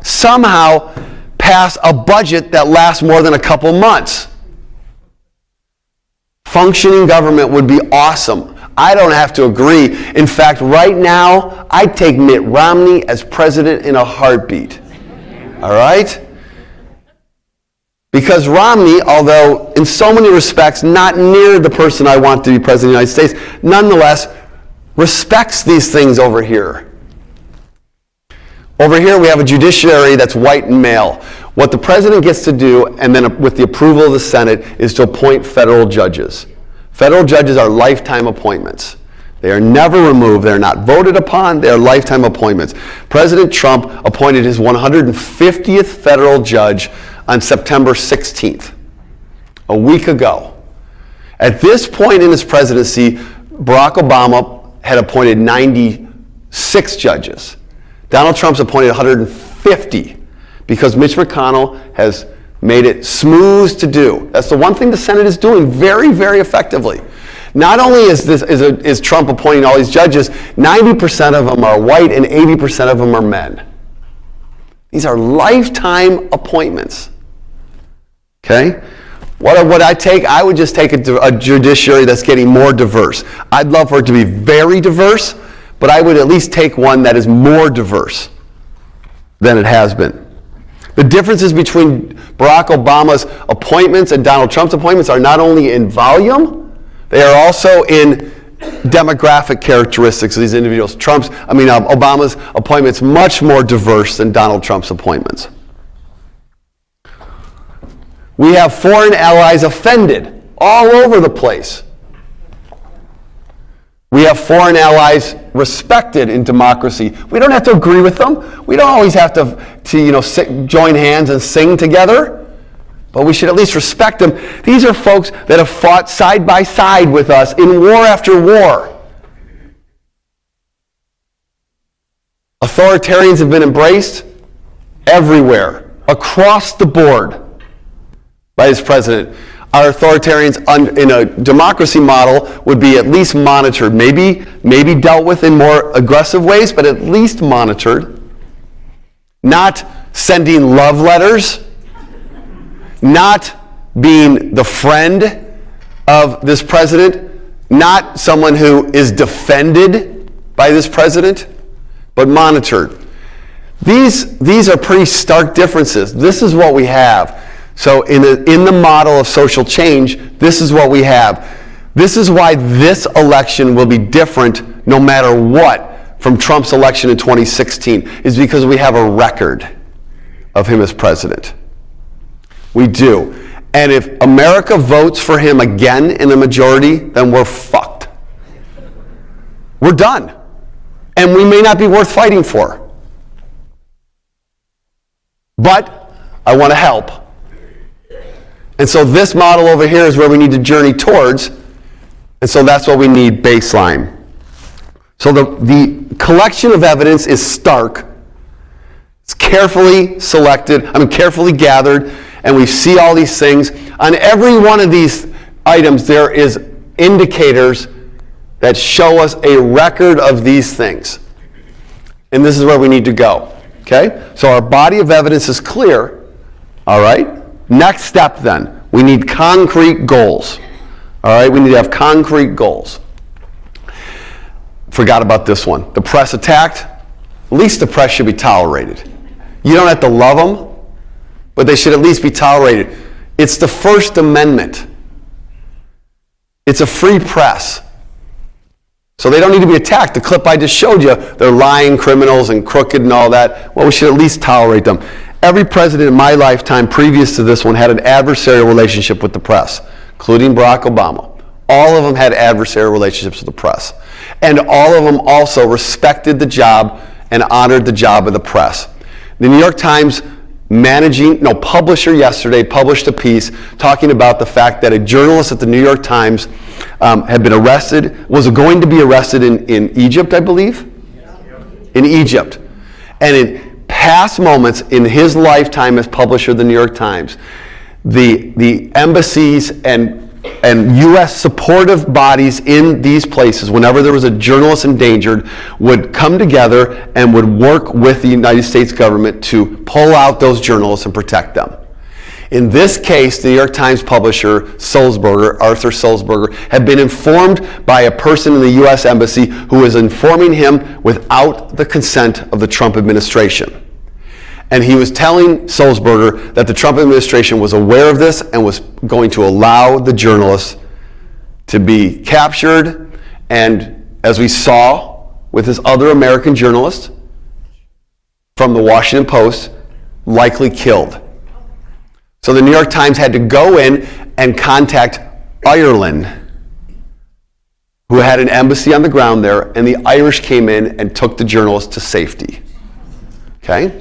pass a budget that lasts more than a couple months. Functioning government would be awesome. I don't have to agree. In fact, right now, I'd take Mitt Romney as president in a heartbeat. All right? Because Romney, although in so many respects not near the person I want to be president of the United States, nonetheless respects these things over here. Over here, we have a judiciary that's white and male. What the president gets to do, and then with the approval of the Senate, is to appoint federal judges. Federal judges are lifetime appointments. They are never removed. They are not voted upon. They are lifetime appointments. President Trump appointed his 150th federal judge on September 16th. a week ago. At this point in his presidency, Barack Obama had appointed 96 judges. Donald Trump's appointed 150 because Mitch McConnell has made it smooth to do. That's the one thing the Senate is doing very, very effectively. Not only is Trump appointing all these judges, 90% of them are white and 80% of them are men. These are lifetime appointments. Okay? What would I take? I would just take a judiciary that's getting more diverse. I'd love for it to be very diverse, but I would at least take one that is more diverse than it has been. The differences between Barack Obama's appointments and Donald Trump's appointments are not only in volume, they are also in demographic characteristics of these individuals. Obama's appointments much more diverse than Donald Trump's appointments. We have foreign allies offended all over the place. We have foreign allies respected in democracy. We don't have to agree with them. We don't always have to join hands and sing together. But we should at least respect them. These are folks that have fought side by side with us in war after war. Authoritarians have been embraced everywhere, across the board, by this president. Our authoritarians in a democracy model would be at least monitored, maybe dealt with in more aggressive ways, but at least monitored. Not sending love letters, not being the friend of this president, not someone who is defended by this president, but monitored. These are pretty stark differences. This is what we have. So in the model of social change, this is what we have. This is why this election will be different no matter what from Trump's election in 2016, is because we have a record of him as president. We do. And if America votes for him again in a majority, then we're fucked. We're done. And we may not be worth fighting for. But I want to help. And so this model over here is where we need to journey towards. And so that's what we need, baseline. So the collection of evidence is stark. It's carefully selected, carefully gathered, and we see all these things. On every one of these items, there is indicators that show us a record of these things. And this is where we need to go. Okay? So our body of evidence is clear. All right? Next step then, we need concrete goals. All right? We need to have concrete goals. Forgot about this one. The press attacked. At least the press should be tolerated. You don't have to love them, but they should at least be tolerated. It's the First Amendment. It's a free press. So they don't need to be attacked. The clip I just showed you, they're lying criminals and crooked and all that. Well, we should at least tolerate them. Every president in my lifetime previous to this one had an adversarial relationship with the press, including Barack Obama. All of them had adversarial relationships with the press. And all of them also respected the job and honored the job of the press. The New York Times publisher yesterday published a piece talking about the fact that a journalist at the New York Times had been arrested, was going to be arrested in Egypt, I believe? In Egypt. And in past moments in his lifetime as publisher of the New York Times, the embassies and U.S. supportive bodies in these places, whenever there was a journalist endangered, would come together and would work with the United States government to pull out those journalists and protect them. In this case, the New York Times publisher, Arthur Sulzberger, had been informed by a person in the U.S. Embassy who was informing him without the consent of the Trump administration. And he was telling Sulzberger that the Trump administration was aware of this and was going to allow the journalists to be captured and, as we saw with this other American journalist from the Washington Post, likely killed. So the New York Times had to go in and contact Ireland, who had an embassy on the ground there, and the Irish came in and took the journalist to safety. Okay?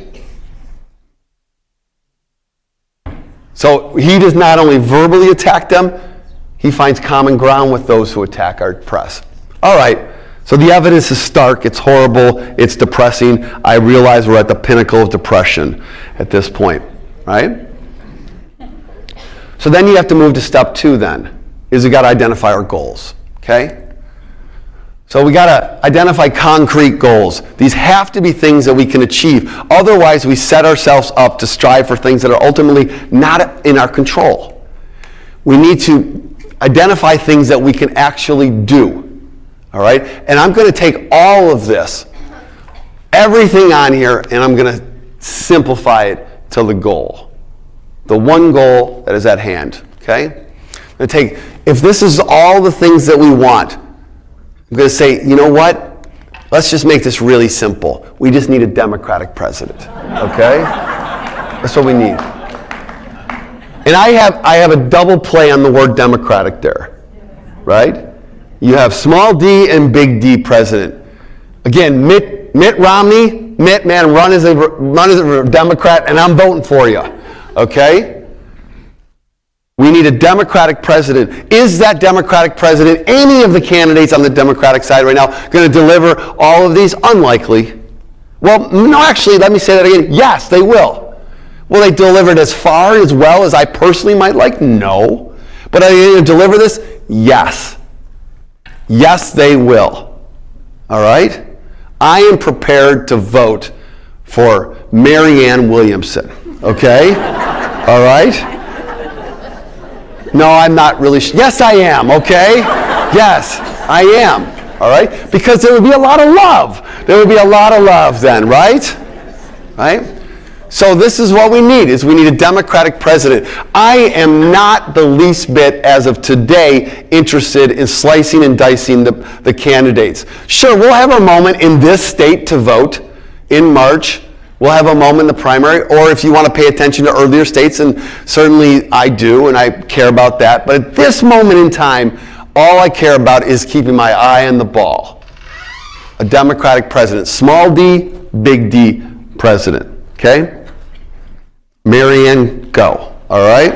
So he does not only verbally attack them, he finds common ground with those who attack our press. All right, so the evidence is stark, it's horrible, it's depressing. I realize we're at the pinnacle of depression at this point, right? So then you have to move to step 2 then, is we got to identify our goals, okay? So we got to identify concrete goals. These have to be things that we can achieve. Otherwise, we set ourselves up to strive for things that are ultimately not in our control. We need to identify things that we can actually do, all right? And I'm going to take all of this, everything on here, and I'm going to simplify it to the goal. The one goal that is at hand, okay? I'm going to take, if this is all the things that we want, I'm going to say, you know what? Let's just make this really simple. We just need a Democratic president, okay? That's what we need. And I have a double play on the word Democratic there, right? You have small d and big D president. Again, Mitt Romney, Mitt, man, run as a Democrat, and I'm voting for you, okay? We need a Democratic president. Is that Democratic president, any of the candidates on the Democratic side right now, going to deliver all of these? Unlikely. Well, no, actually, let me say that again. Yes, they will. Will they deliver it as far, as well as I personally might like? No. But are they going to deliver this? Yes. Yes, they will. All right? I am prepared to vote for Marianne Williamson. Okay? All right? No, I'm not really yes, I am, okay? Yes, I am, all right? Because there would be a lot of love. There would be a lot of love then, right? Right? So this is what we need, is we need a Democratic president. I am not the least bit, as of today, interested in slicing and dicing the candidates. Sure, we'll have a moment in this state to vote in March. We'll have a moment in the primary, or if you want to pay attention to earlier states, and certainly I do, and I care about that. But at this moment in time, all I care about is keeping my eye on the ball. A Democratic president. Small d, big D president. Okay? Marianne, go. All right?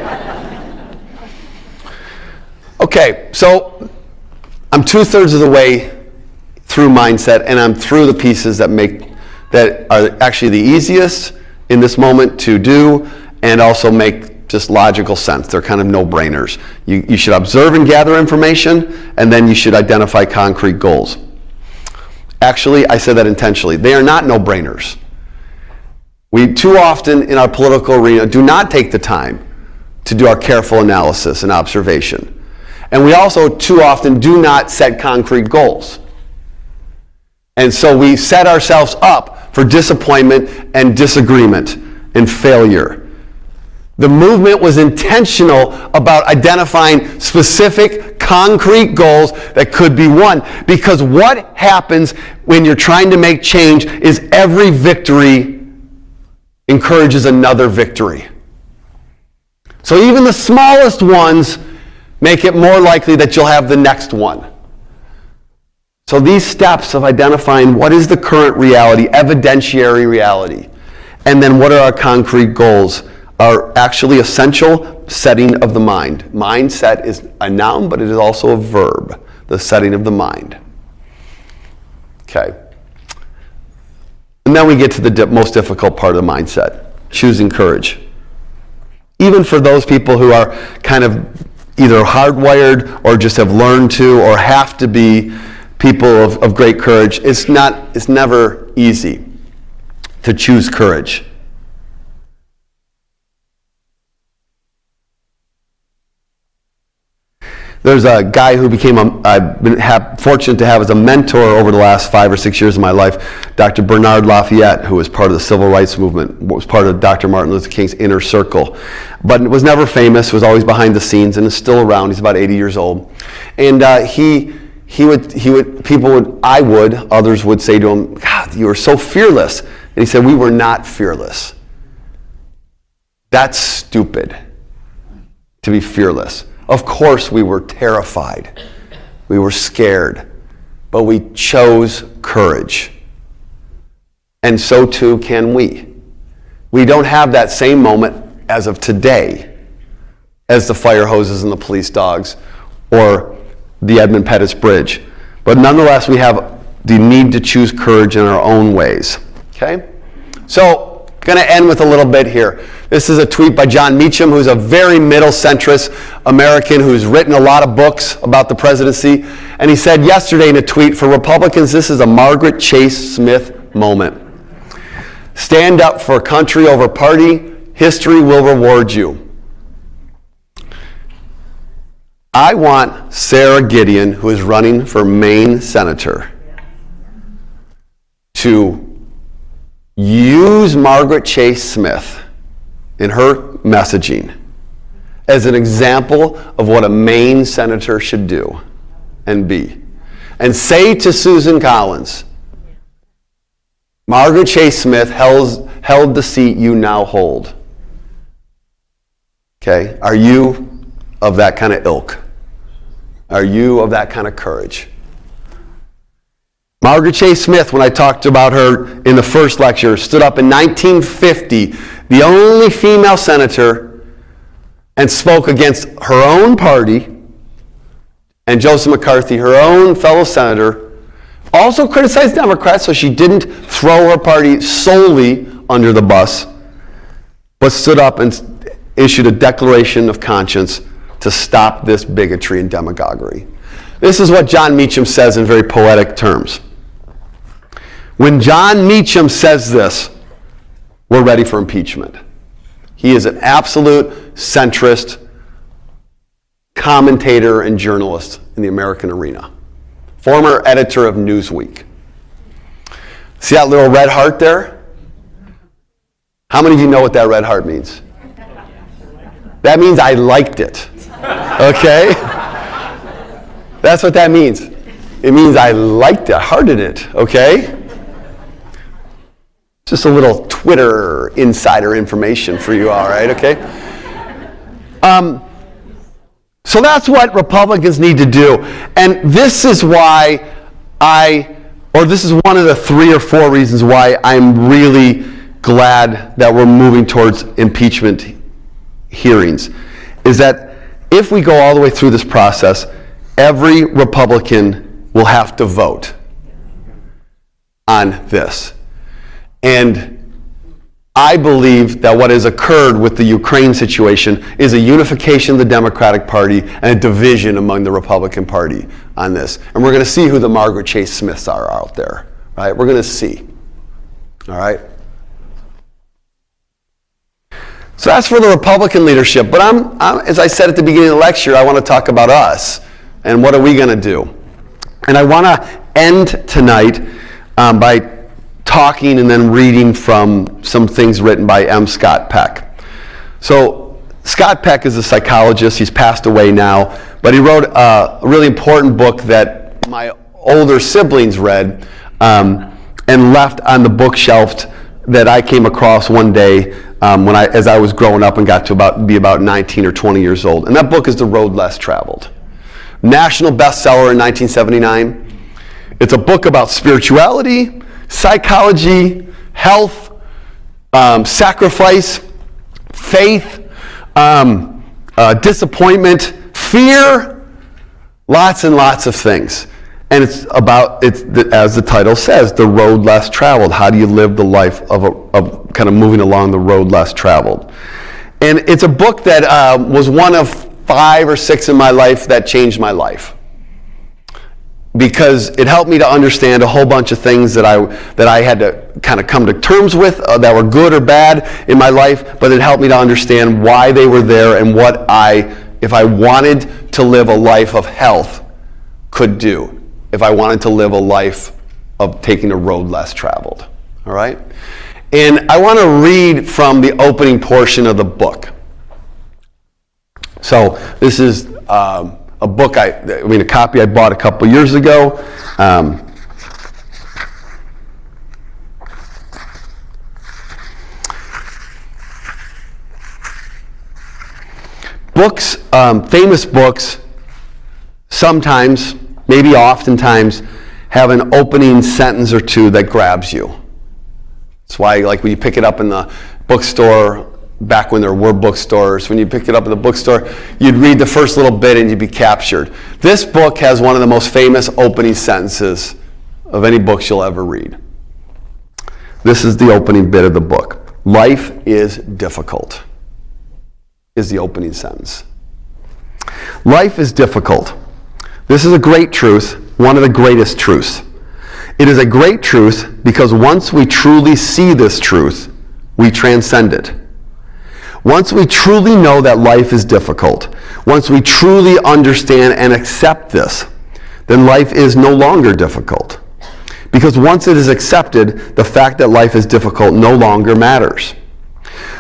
Okay, so I'm 2/3 of the way through mindset, and I'm through the pieces that are actually the easiest in this moment to do and also make just logical sense. They're kind of no-brainers. You should observe and gather information, and then you should identify concrete goals. Actually, I said that intentionally. They are not no-brainers. We too often in our political arena do not take the time to do our careful analysis and observation. And we also too often do not set concrete goals. And so we set ourselves up for disappointment and disagreement and failure. The movement was intentional about identifying specific, concrete goals that could be won. Because what happens when you're trying to make change is every victory encourages another victory. So even the smallest ones make it more likely that you'll have the next one. So these steps of identifying what is the current reality, evidentiary reality, and then what are our concrete goals, are actually essential setting of the mind. Mindset is a noun, but it is also a verb, the setting of the mind. Okay. And then we get to the most difficult part of the mindset, choosing courage. Even for those people who are kind of either hardwired or just have learned to or have to be people of great courage, it's never easy to choose courage. There's a guy who I've been fortunate to have as a mentor over the last 5 or 6 years of my life, Dr. Bernard Lafayette, who was part of the Civil Rights Movement, was part of Dr. Martin Luther King's inner circle, but was never famous, was always behind the scenes, and is still around. He's about 80 years old. And others would say to him, God, you are so fearless. And he said, we were not fearless. That's stupid, to be fearless. Of course we were terrified. We were scared. But we chose courage. And so too can we. We don't have that same moment as of today. as the fire hoses and the police dogs or the Edmund Pettus Bridge. But nonetheless, we have the need to choose courage in our own ways. Okay? So, going to end with a little bit here. This is a tweet by John Meacham, who's a very middle-centrist American who's written a lot of books about the presidency. And he said yesterday in a tweet, for Republicans, this is a Margaret Chase Smith moment. Stand up for country over party. History will reward you. I want Sarah Gideon, who is running for Maine senator, to use Margaret Chase Smith in her messaging as an example of what a Maine senator should do and be. And say to Susan Collins, Margaret Chase Smith held the seat you now hold. Okay? Are you of that kind of ilk? Are you of that kind of courage? Margaret Chase Smith, when I talked about her in the first lecture, stood up in 1950, the only female senator, and spoke against her own party and Joseph McCarthy, her own fellow senator, also criticized Democrats, so she didn't throw her party solely under the bus, but stood up and issued a declaration of conscience to stop this bigotry and demagoguery. This is what John Meacham says in very poetic terms. When John Meacham says this, we're ready for impeachment. He is an absolute centrist commentator and journalist in the American arena. Former editor of Newsweek. See that little red heart there? How many of you know what that red heart means? That means I liked it. Okay? That's what that means. It means I liked it, I hearted it, okay? Just a little Twitter insider information for you all, right? Okay? So that's what Republicans need to do. And this is why this is one of the 3 or 4 reasons why I'm really glad that we're moving towards impeachment hearings, is that if we go all the way through this process, every Republican will have to vote on this. And I believe that what has occurred with the Ukraine situation is a unification of the Democratic Party and a division among the Republican Party on this. And we're going to see who the Margaret Chase Smiths are out there. Right? We're going to see. All right? So that's for the Republican leadership. But as I said at the beginning of the lecture, I want to talk about us and what are we going to do. And I want to end tonight by talking and then reading from some things written by M. Scott Peck. So Scott Peck is a psychologist. He's passed away now, but he wrote a really important book that my older siblings read and left on the bookshelf that I came across one day as I was growing up and got to be about 19 or 20 years old. And that book is The Road Less Traveled. National bestseller in 1979. It's a book about spirituality, psychology, health, sacrifice, faith, disappointment, fear, lots and lots of things. And it's as the title says, the road less traveled. How do you live the life of kind of moving along the road less traveled? And it's a book that was one of 5 or 6 in my life that changed my life, because it helped me to understand a whole bunch of things that I had to kind of come to terms with that were good or bad in my life, but it helped me to understand why they were there and what if I wanted to live a life of health, could do, if I wanted to live a life of taking a road less traveled. All right? And I want to read from the opening portion of the book. So this is a book, a copy I bought a couple years ago. Books, famous books, sometimes, maybe oftentimes, have an opening sentence or two that grabs you. That's why, like when you pick it up in the bookstore, back when there were bookstores. When you pick it up at the bookstore, you'd read the first little bit and you'd be captured. This book has one of the most famous opening sentences of any books you'll ever read. This is the opening bit of the book. Life is difficult, is the opening sentence. Life is difficult. This is a great truth, one of the greatest truths. It is a great truth because once we truly see this truth, we transcend it. Once we truly know that life is difficult, once we truly understand and accept this, then life is no longer difficult. Because once it is accepted, the fact that life is difficult no longer matters.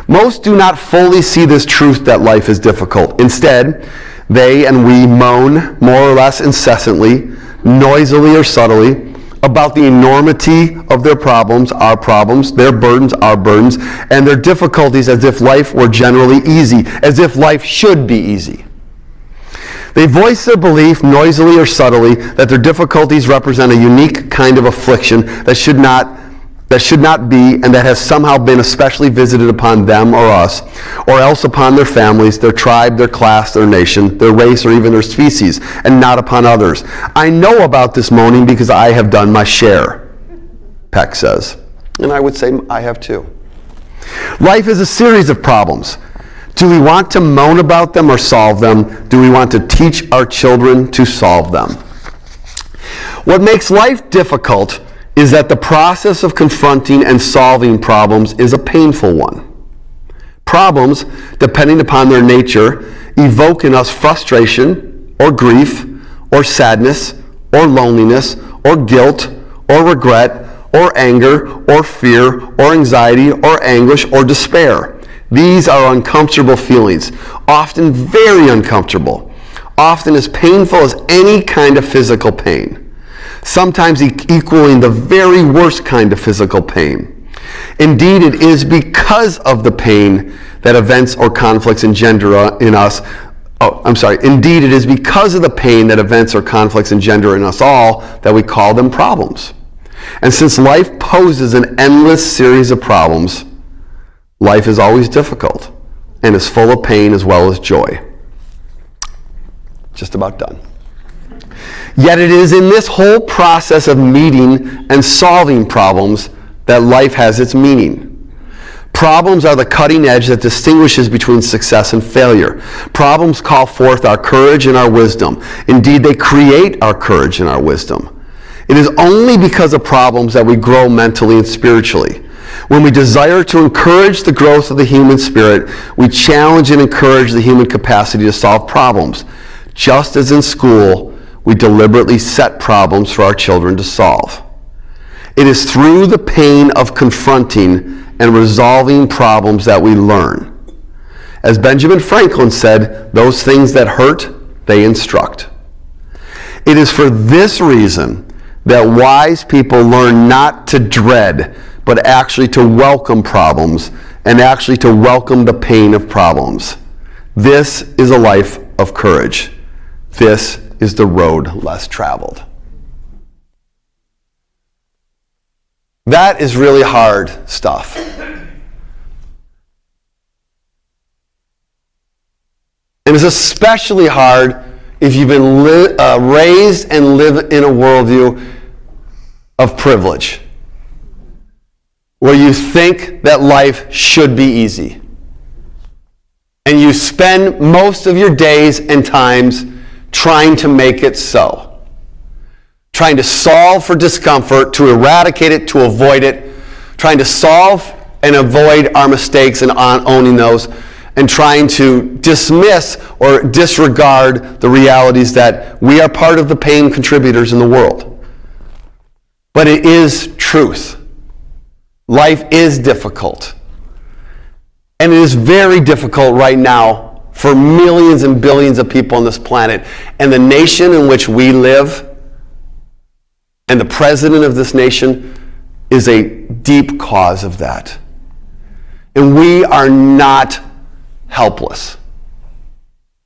Most do not fully see this truth that life is difficult. Instead, they and we moan more or less incessantly, noisily or subtly, about the enormity of their problems, our problems, their burdens, our burdens, and their difficulties as if life were generally easy, as if life should be easy. They voice their belief, noisily or subtly, that their difficulties represent a unique kind of affliction that should not be, and that has somehow been especially visited upon them or us, or else upon their families, their tribe, their class, their nation, their race, or even their species, and not upon others. I know about this moaning because I have done my share, Peck says. And I would say I have too. Life is a series of problems. Do we want to moan about them or solve them? Do we want to teach our children to solve them? What makes life difficult is that the process of confronting and solving problems is a painful one. Problems, depending upon their nature, evoke in us frustration, or grief, or sadness, or loneliness, or guilt, or regret, or anger, or fear, or anxiety, or anguish, or despair. These are uncomfortable feelings, often very uncomfortable, often as painful as any kind of physical pain. Sometimes equaling the very worst kind of physical pain. Indeed, it is because of the pain that events or conflicts engender in us. Indeed, it is because of the pain that events or conflicts engender in us all that we call them problems. And since life poses an endless series of problems, life is always difficult and is full of pain as well as joy. Just about done. Yet it is in this whole process of meeting and solving problems that life has its meaning. Problems are the cutting edge that distinguishes between success and failure. Problems call forth our courage and our wisdom. Indeed, they create our courage and our wisdom. It is only because of problems that we grow mentally and spiritually. When we desire to encourage the growth of the human spirit, we challenge and encourage the human capacity to solve problems. Just as in school, we deliberately set problems for our children to solve. It is through the pain of confronting and resolving problems that we learn. As Benjamin Franklin said, those things that hurt, they instruct. It is for this reason that wise people learn not to dread, but actually to welcome problems, and actually to welcome the pain of problems. This is a life of courage. This is the road less traveled. That is really hard stuff. And it's especially hard if you've been raised and live in a worldview of privilege, where you think that life should be easy. And you spend most of your days and times trying to make it so. Trying to solve for discomfort, to eradicate it, to avoid it. Trying to solve and avoid our mistakes and owning those. And trying to dismiss or disregard the realities that we are part of the pain contributors in the world. But it is truth. Life is difficult. And it is very difficult right now for millions and billions of people on this planet. And the nation in which we live, and the president of this nation, is a deep cause of that. And we are not helpless.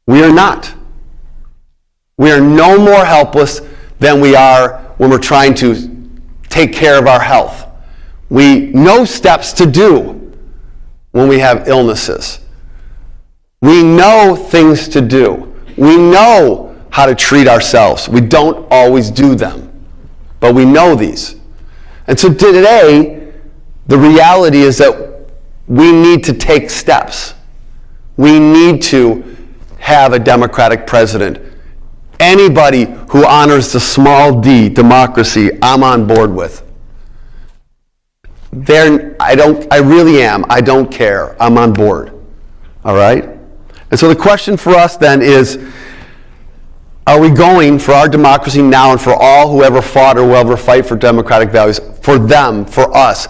We are not. We are no more helpless than we are when we're trying to take care of our health. We know steps to do when we have illnesses. We know things to do. We know how to treat ourselves. We don't always do them, but we know these. And so today, the reality is that we need to take steps. We need to have a Democratic president. Anybody who honors the small d, democracy, I'm on board with. I really am. I don't care. I'm on board. All right? And so the question for us then is, are we going for our democracy now and for all who ever fought or will ever fight for democratic values, for them, for us?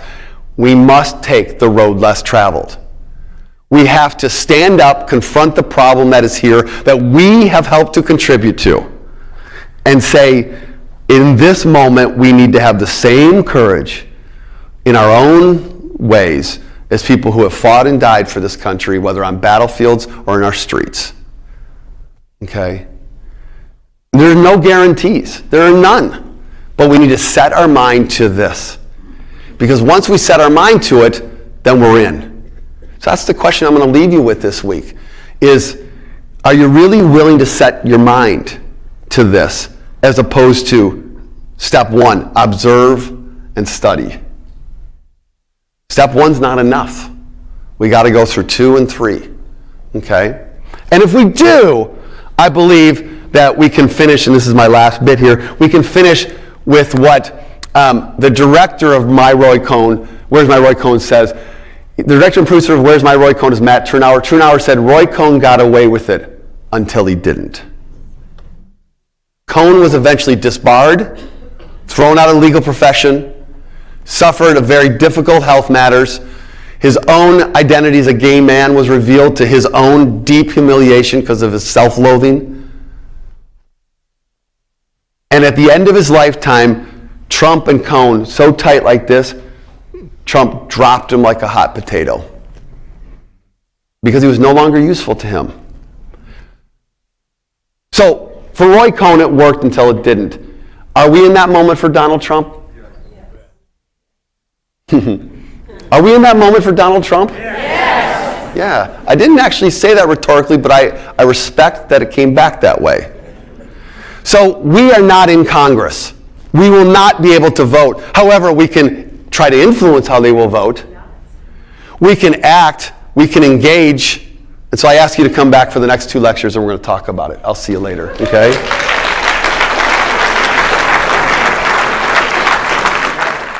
We must take the road less traveled. We have to stand up, confront the problem that is here, that we have helped to contribute to, and say, in this moment, we need to have the same courage in our own ways as people who have fought and died for this country, whether on battlefields or in our streets. Okay? There are no guarantees. There are none. But we need to set our mind to this. Because once we set our mind to it, then we're in. So that's the question I'm going to leave you with this week, is, are you really willing to set your mind to this, as opposed to step one, observe and study? Step one's not enough. We got to go through 2 and 3. Okay? And if we do, I believe that we can finish, and this is my last bit here, we can finish with what the director of Roy Cohn, Where's My Roy Cohn says. The director and producer of Where's My Roy Cohn is Matt Turnauer. Turnauer said Roy Cohn got away with it until he didn't. Cohn was eventually disbarred, thrown out of the legal profession, suffered a very difficult health matters. His own identity as a gay man was revealed to his own deep humiliation because of his self-loathing. And at the end of his lifetime, Trump and Cohn, so tight like this, Trump dropped him like a hot potato because he was no longer useful to him. So for Roy Cohn, it worked until it didn't. Are we in that moment for Donald Trump? Are we in that moment for Donald Trump? Yes. Yeah. I didn't actually say that rhetorically, but I respect that it came back that way. So we are not in Congress. We will not be able to vote. However, we can try to influence how they will vote. We can act. We can engage. And so I ask you to come back for the next 2 lectures and we're going to talk about it. I'll see you later. Okay?